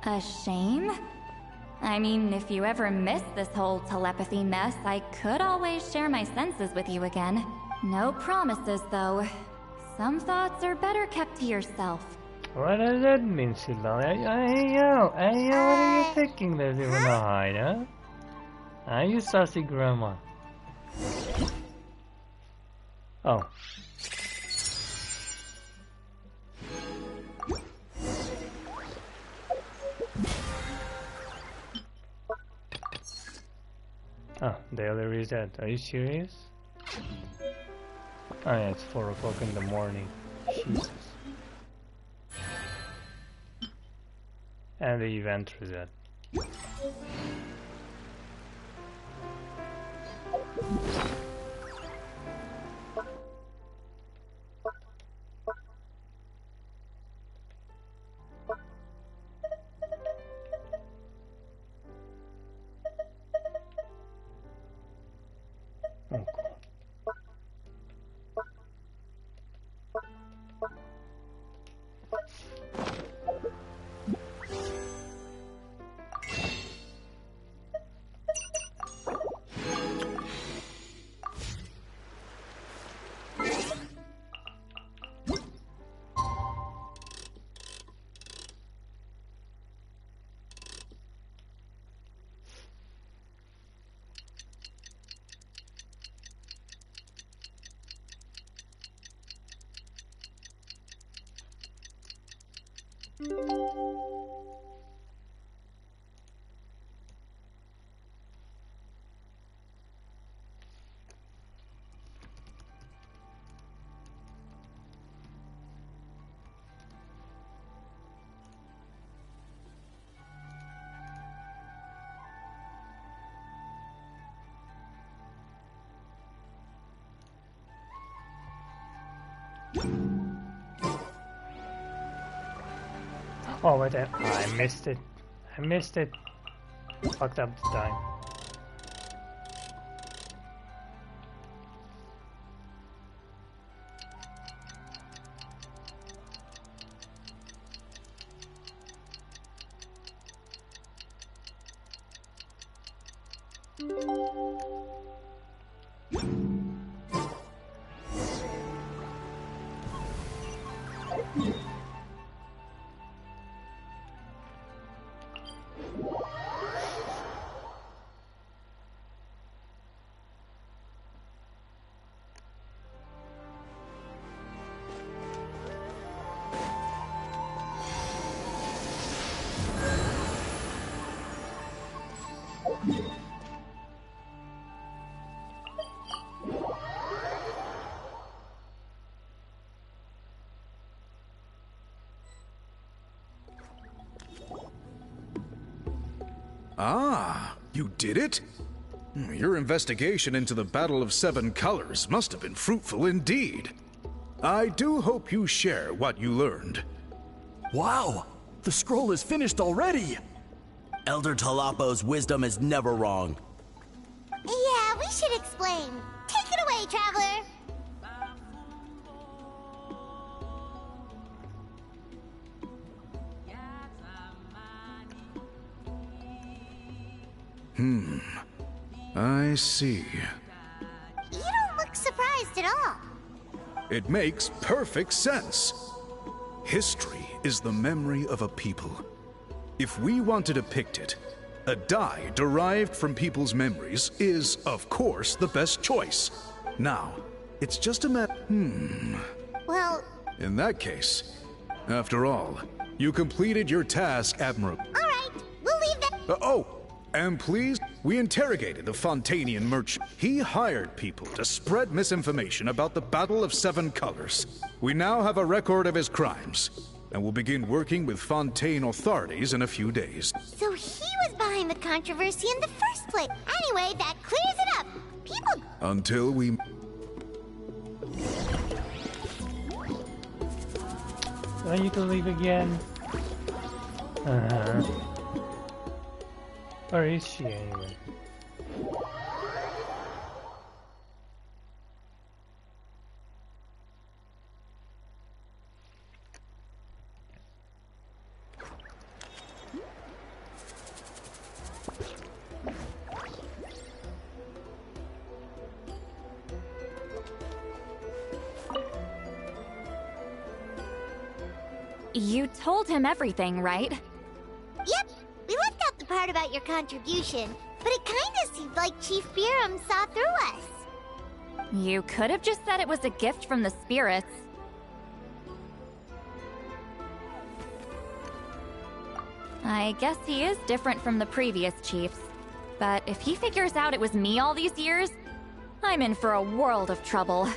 A shame? I mean, if you ever miss this whole telepathy mess, I could always share my senses with you again. No promises, though. Some thoughts are better kept to yourself. What does that mean, Citlali? Hey yo, what are you thinking that you wanna hide, huh? Are you sassy grandma? Oh. Oh, daily reset. Are you serious? Oh yeah, it's 4 o'clock in the morning. Jesus. And the event reset. Oh, wait, I missed it. I missed it. Fucked up the time. Ah, you did it? Your investigation into the Battle of Seven Colors must have been fruitful indeed. I do hope you share what you learned. Wow! The scroll is finished already! Elder Talapo's wisdom is never wrong. Yeah, we should explain. Take it away, Traveler! I see. You don't look surprised at all. It makes perfect sense. History is the memory of a people. If we want to depict it, a dye derived from people's memories is, of course, the best choice. Now, it's just a matter... Well... In that case, after all, you completed your task admirably. Alright, we'll leave that... And please, we interrogated the Fontanian merchant. He hired people to spread misinformation about the Battle of Seven Colors. We now have a record of his crimes, and will begin working with Fontaine authorities in a few days. So he was behind the controversy in the first place. Anyway, that clears it up. People... Until we... Do I need to leave again? Where is she anyway? You told him everything, right? Yep, we left out the part about your contribution, but it kinda seemed like Chief Biram saw through us. You could have just said it was a gift from the spirits. I guess he is different from the previous chiefs. But if he figures out it was me all these years, I'm in for a world of trouble.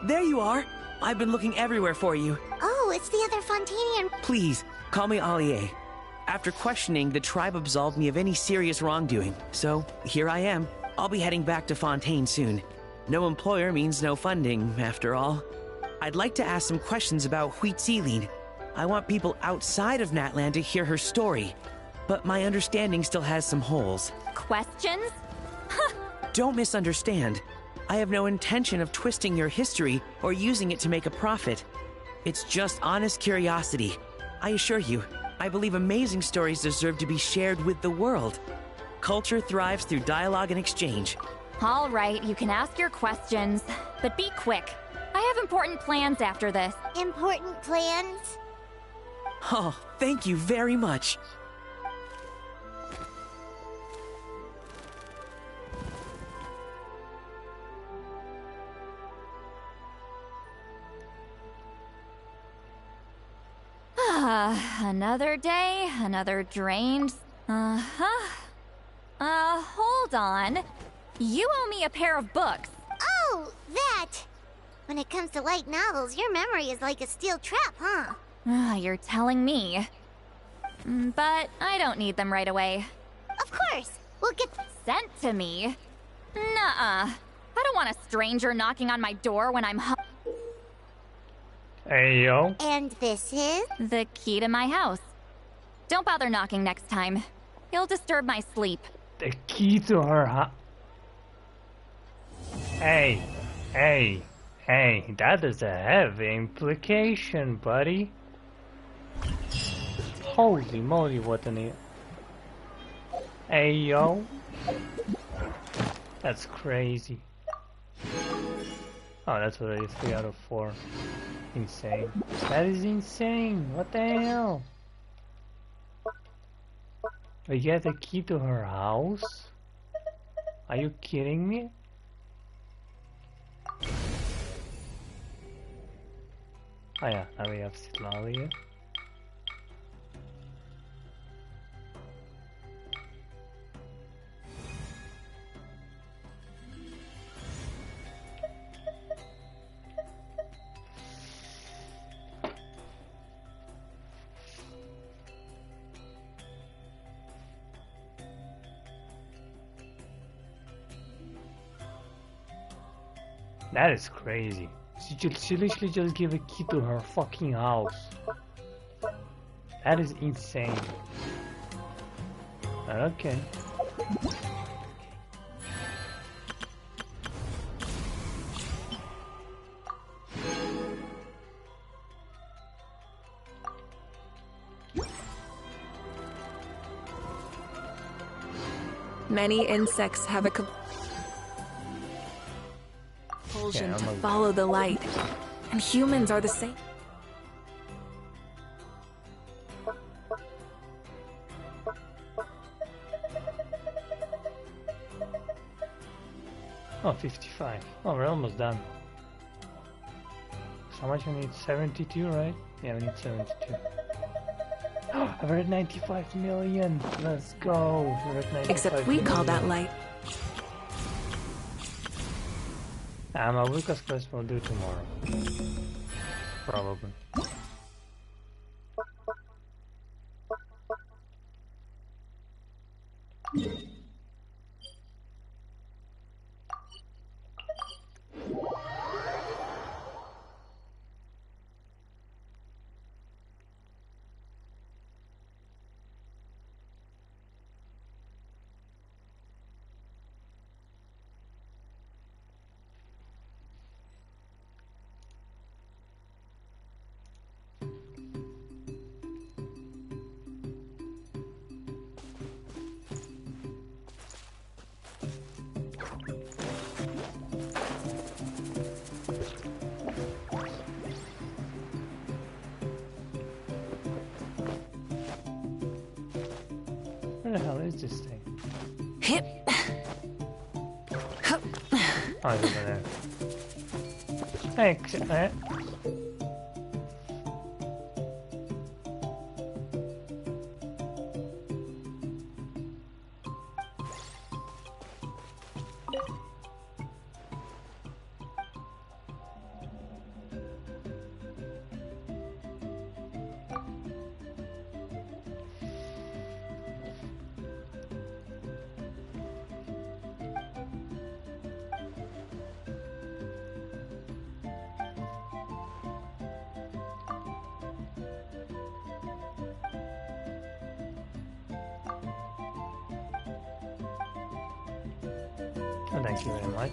There you are! I've been looking everywhere for you. Oh, it's the other Fontanian. Please, call me Allier. After questioning, the tribe absolved me of any serious wrongdoing. So, here I am. I'll be heading back to Fontaine soon. No employer means no funding, after all. I'd like to ask some questions about Citlali. I want people outside of Natlan to hear her story, but my understanding still has some holes. Questions? Don't misunderstand. I have no intention of twisting your history or using it to make a profit. It's just honest curiosity. I assure you, I believe amazing stories deserve to be shared with the world. Culture thrives through dialogue and exchange. All right, you can ask your questions, but be quick. I have important plans after this. Important plans? Oh, thank you very much. Another day, another drained... hold on. You owe me a pair of books. Oh, that! When it comes to light novels, your memory is like a steel trap, huh? You're telling me. But I don't need them right away. Of course! We'll get... Sent to me? Nuh-uh. I don't want a stranger knocking on my door when I'm home. Hey, yo. And this is? The key to my house. Don't bother knocking next time. You'll disturb my sleep. The key to her house. Hey, that is a heavy implication, buddy. Holy moly, what an... Hey, yo. That's crazy. Oh, that's already 3 out of 4. Insane. That is insane. What the hell? We get the key to her house? Are you kidding me? Oh yeah, now we have Citlali. That is crazy. She literally just gave a key to her fucking house. That is insane. But okay. Many insects have a compulsion to follow the light, and humans are the same. Oh, 55. Oh, we're almost done. How much we need? 72, right? Yeah, we need 72. Oh, we're at 95 million. Let's go. We're at 95 Except we call that light. My Lucas quest will do tomorrow. Probably. the hell is this thing? Hip. Oh, it's over there. Thanks. Oh, thank you very much.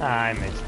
I missed.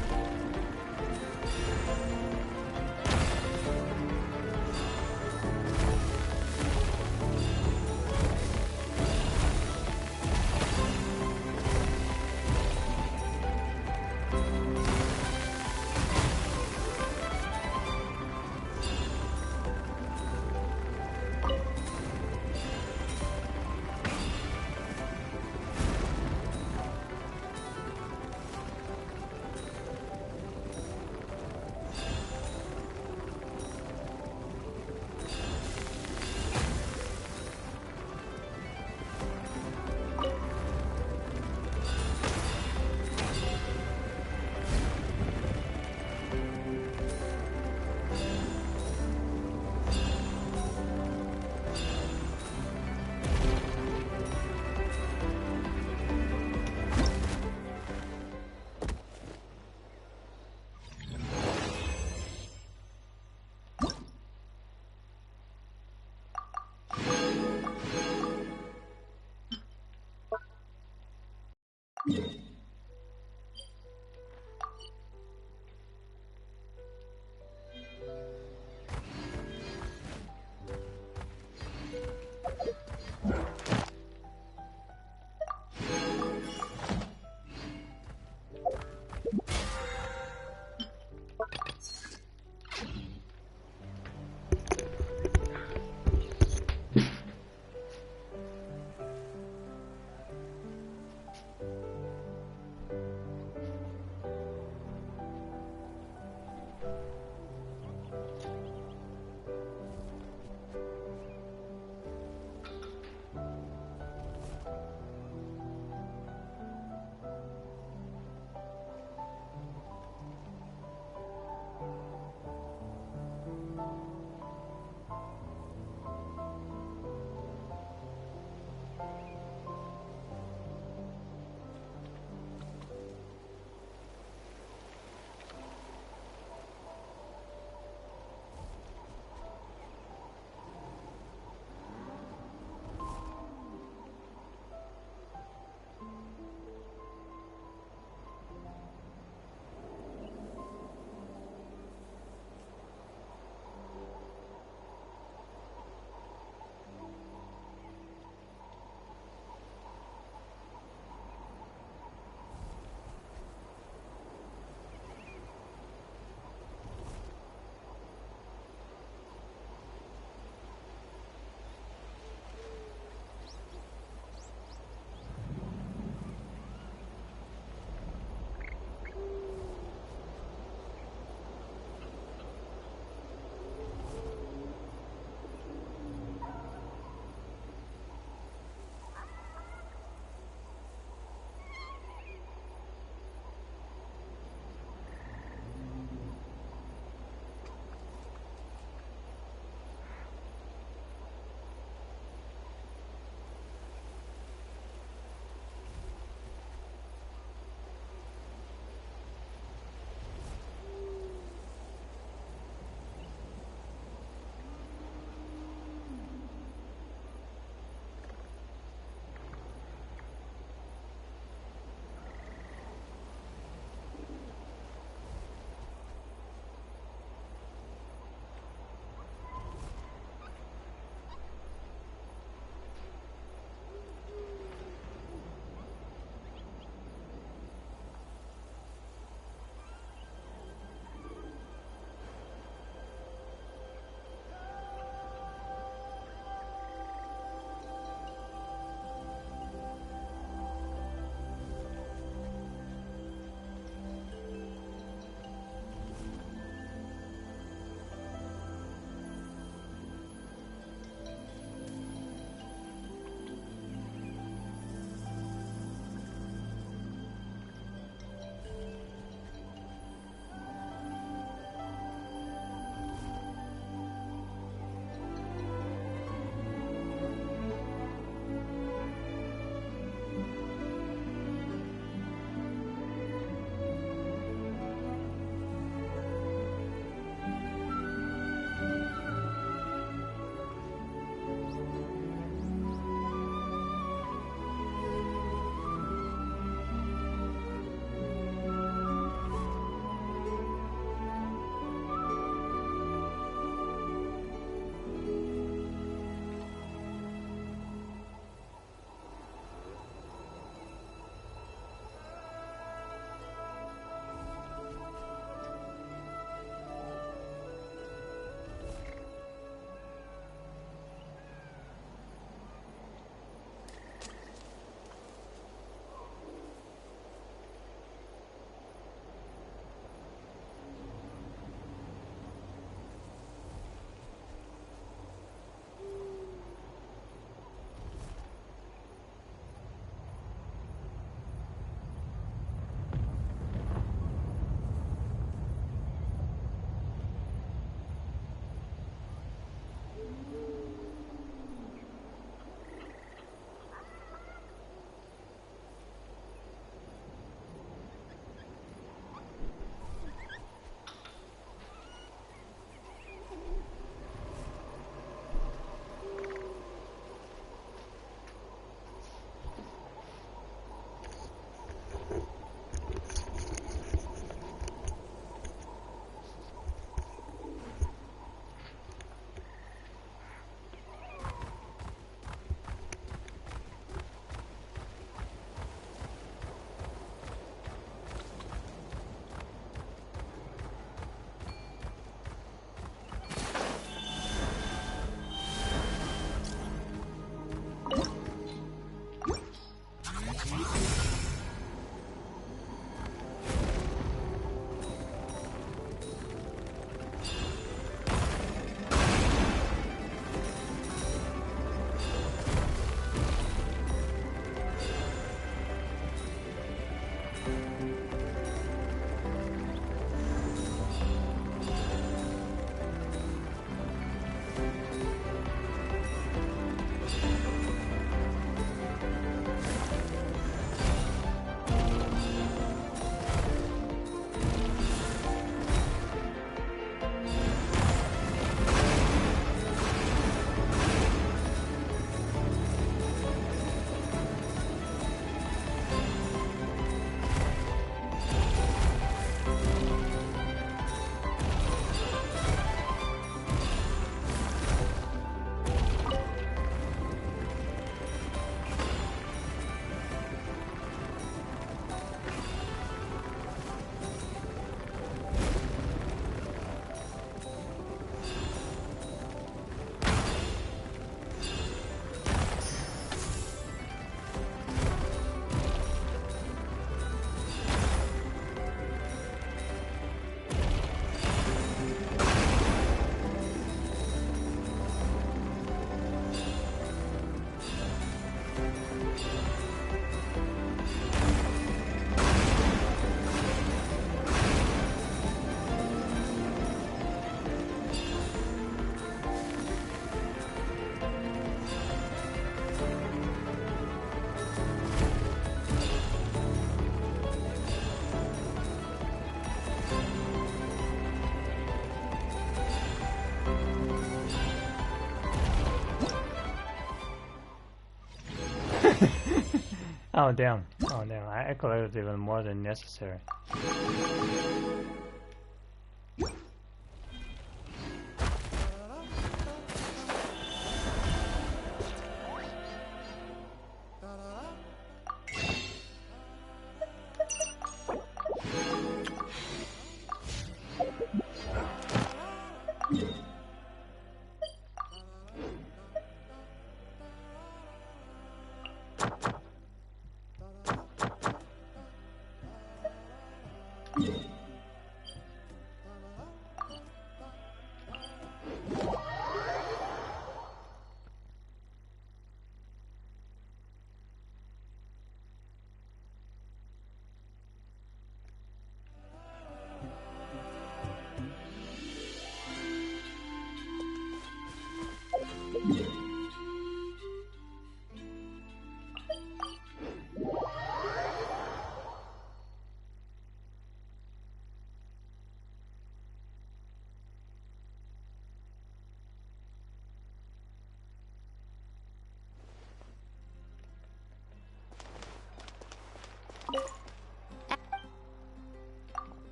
Oh damn. Oh damn. I collected even more than necessary.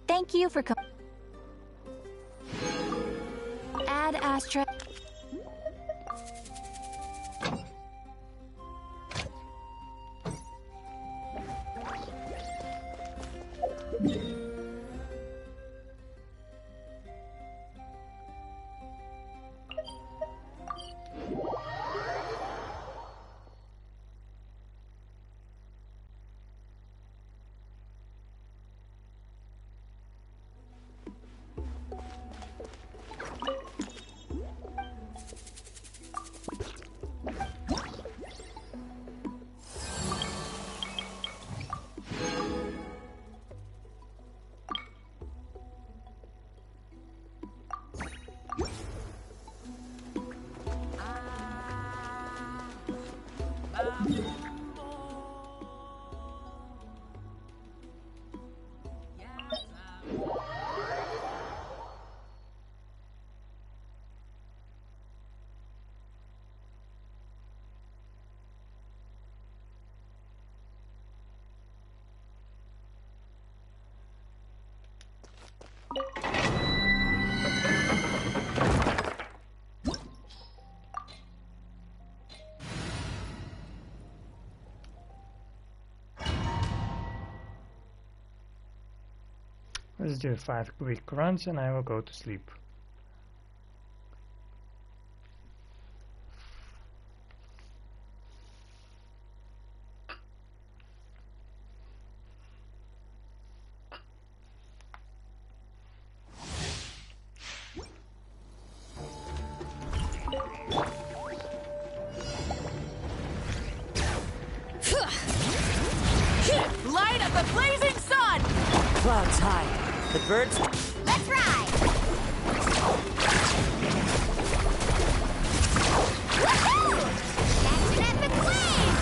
Thank you for Add Astra. Let's do 5 quick runs and I will go to sleep. Light up the blazing sun! Clouds high. The birds... Let's ride! Woohoo! That's an epic wave!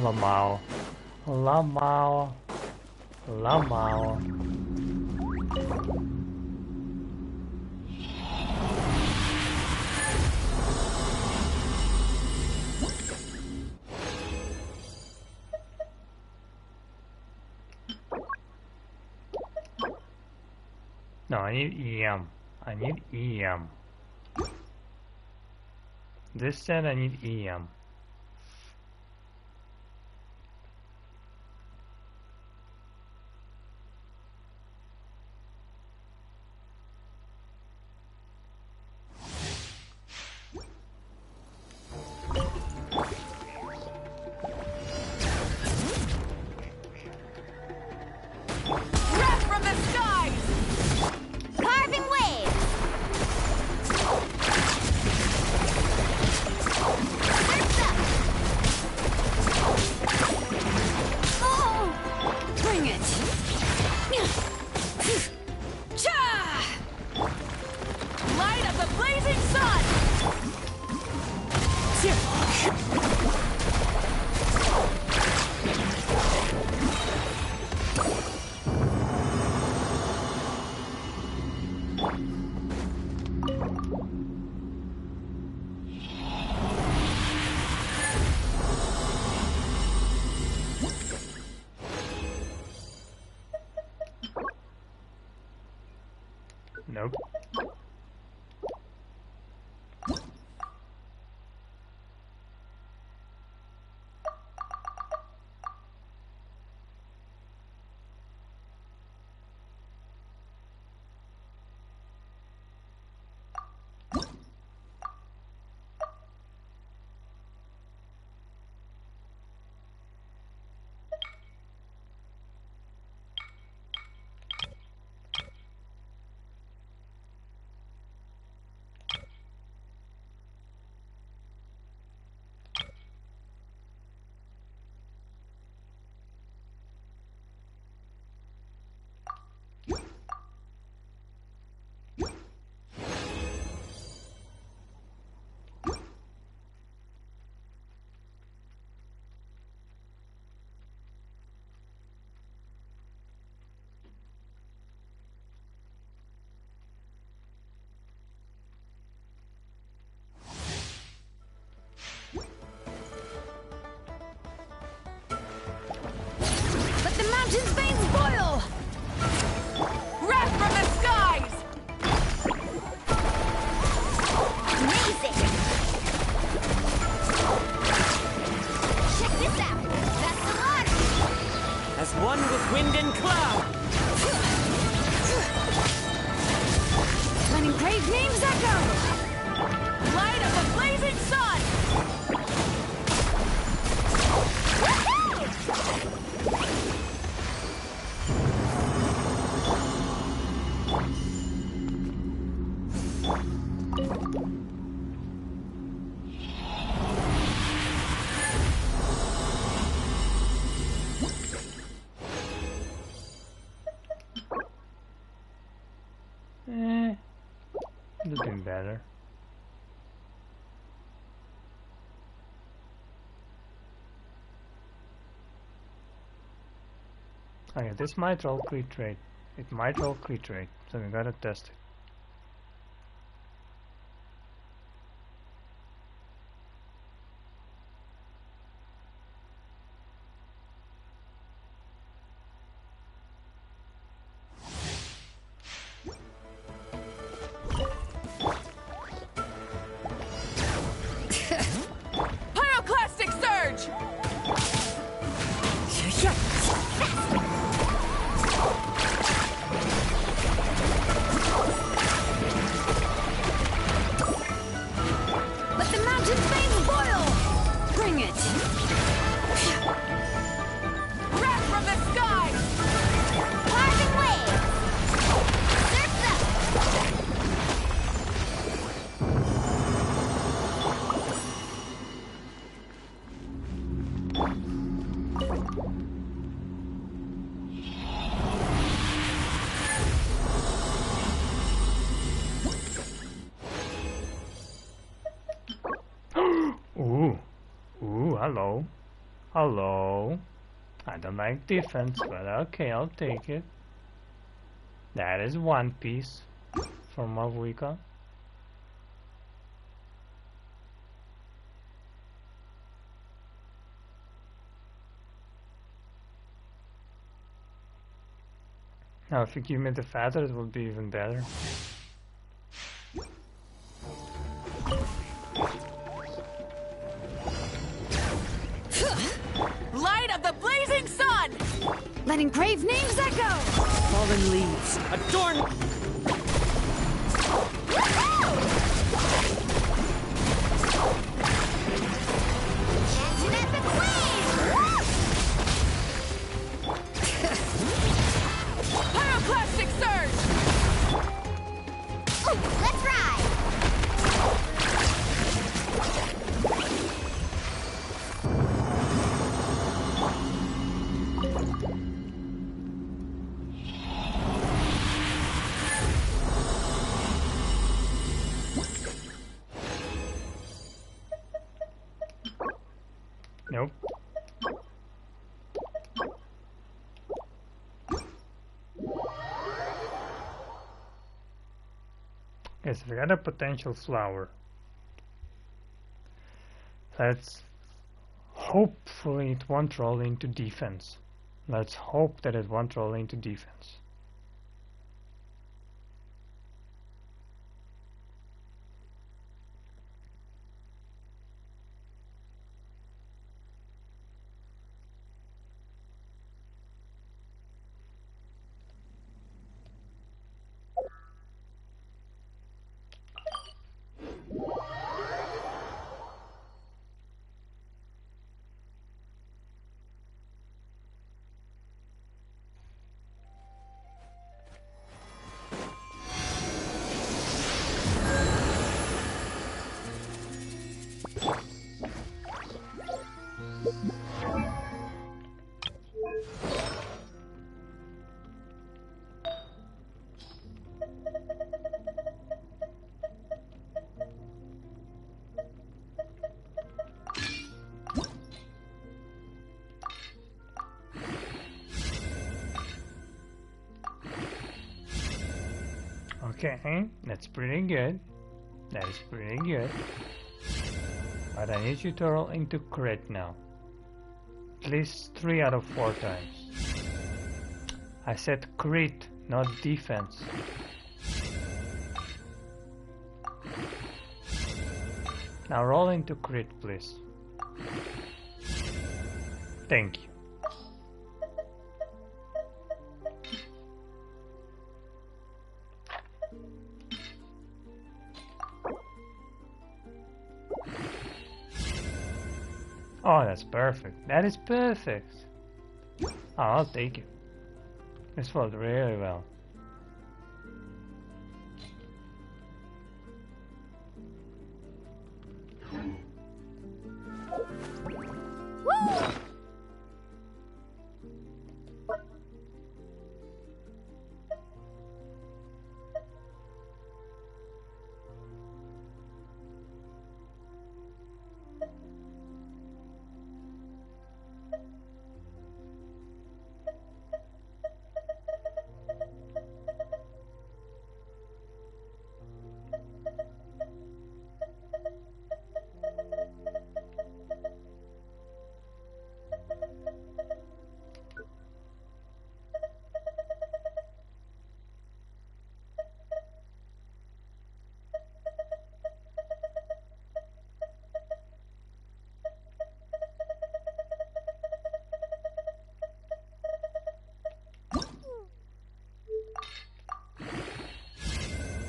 Lamau. Lamau. Lamau. No, I need EM. I need EM. This said I need EM. Nope. Let the mountain's veins boil! Wrath from the skies! Amazing! Check this out! That's the water! As one with wind and cloud! Letting brave names echo! Light of the blazing sun! Looking better. Okay, this might roll crit rate. It might roll crit rate, so we gotta test it. Pyroclastic surge! Let the mountain's veins boil! Bring it! Wrath from the skies! Parting waves! Surf's up! Ooh, hello. Hello. I don't like defense, but okay, I'll take it. That is one piece from Mavuika. Now, if you give me the feather, it would be even better. Light of the blazing sun! Letting brave names echo! Fallen leaves, adorn... Genshin epic wave! Pyroclastic surge! Ooh, let's ride! Nope. Yes, we got a potential flower. Let's hopefully it won't roll into defense. Let's hope that it won't roll into defense. Okay, that's pretty good. That is pretty good. But I need you to roll into crit now. At least 3 out of 4 times. I said crit, not defense. Now roll into crit, please. Thank you. Oh, that's perfect. That is perfect. Oh, I'll take it. This worked really well.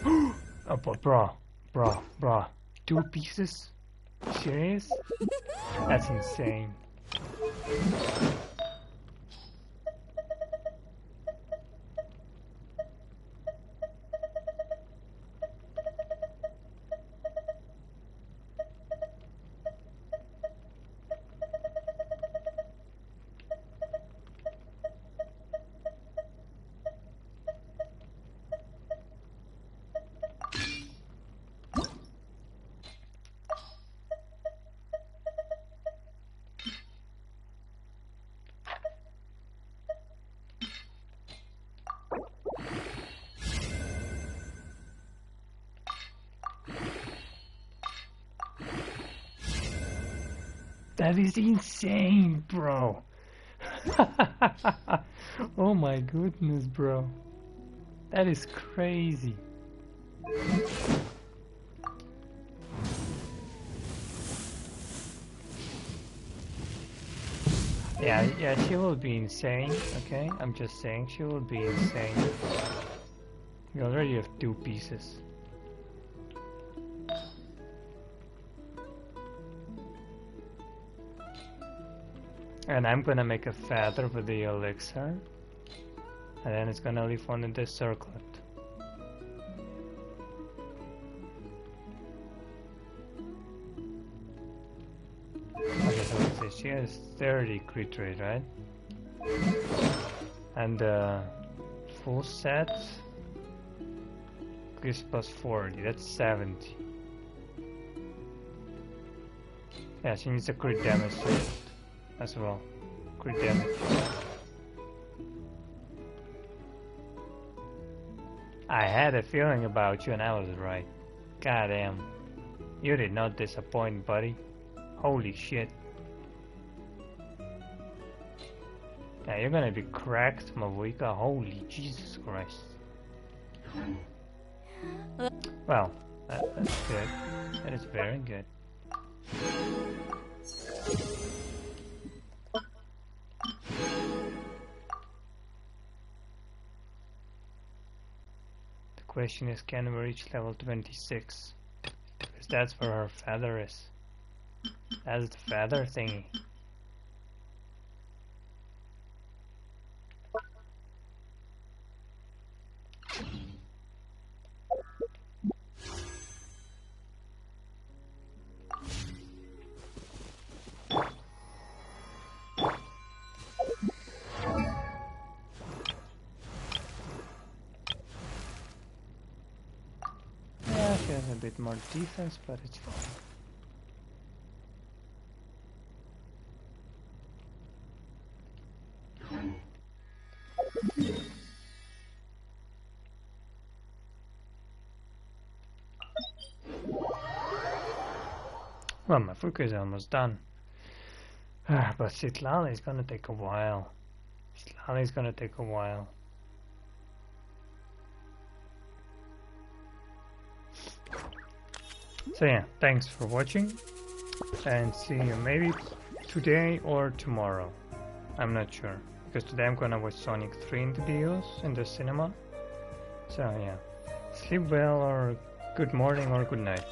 Woo! Oh, but bro. 2 pieces? Serious? That's insane. That is insane, bro. Oh my goodness, bro. That is crazy. Yeah, she will be insane, okay? I'm just saying, she will be insane. We already have 2 pieces. And I'm gonna make a feather with the elixir. And then it's gonna live on in the circlet. Okay, so let's see, she has 30 crit rate, right? And full set is plus 40, that's 70. Yeah, she needs a crit damage as well. Crit damage. I had a feeling about you and I was right. Goddamn. You did not disappoint, buddy. Holy shit. Yeah, you're gonna be cracked, Mavuika. Holy Jesus Christ. Well, that's good. That is very good. The question is, can we reach level 26? Because that's where her feather is. That's the feather thingy. Yeah, she has a bit more defense, but it's fine. Well, my Fuku is almost done. But Citlali is gonna take a while. Citlali is gonna take a while. So yeah, thanks for watching, and see you maybe today or tomorrow. I'm not sure, because today I'm gonna watch Sonic 3 in the videos in the cinema. So yeah, sleep well, or good morning, or good night.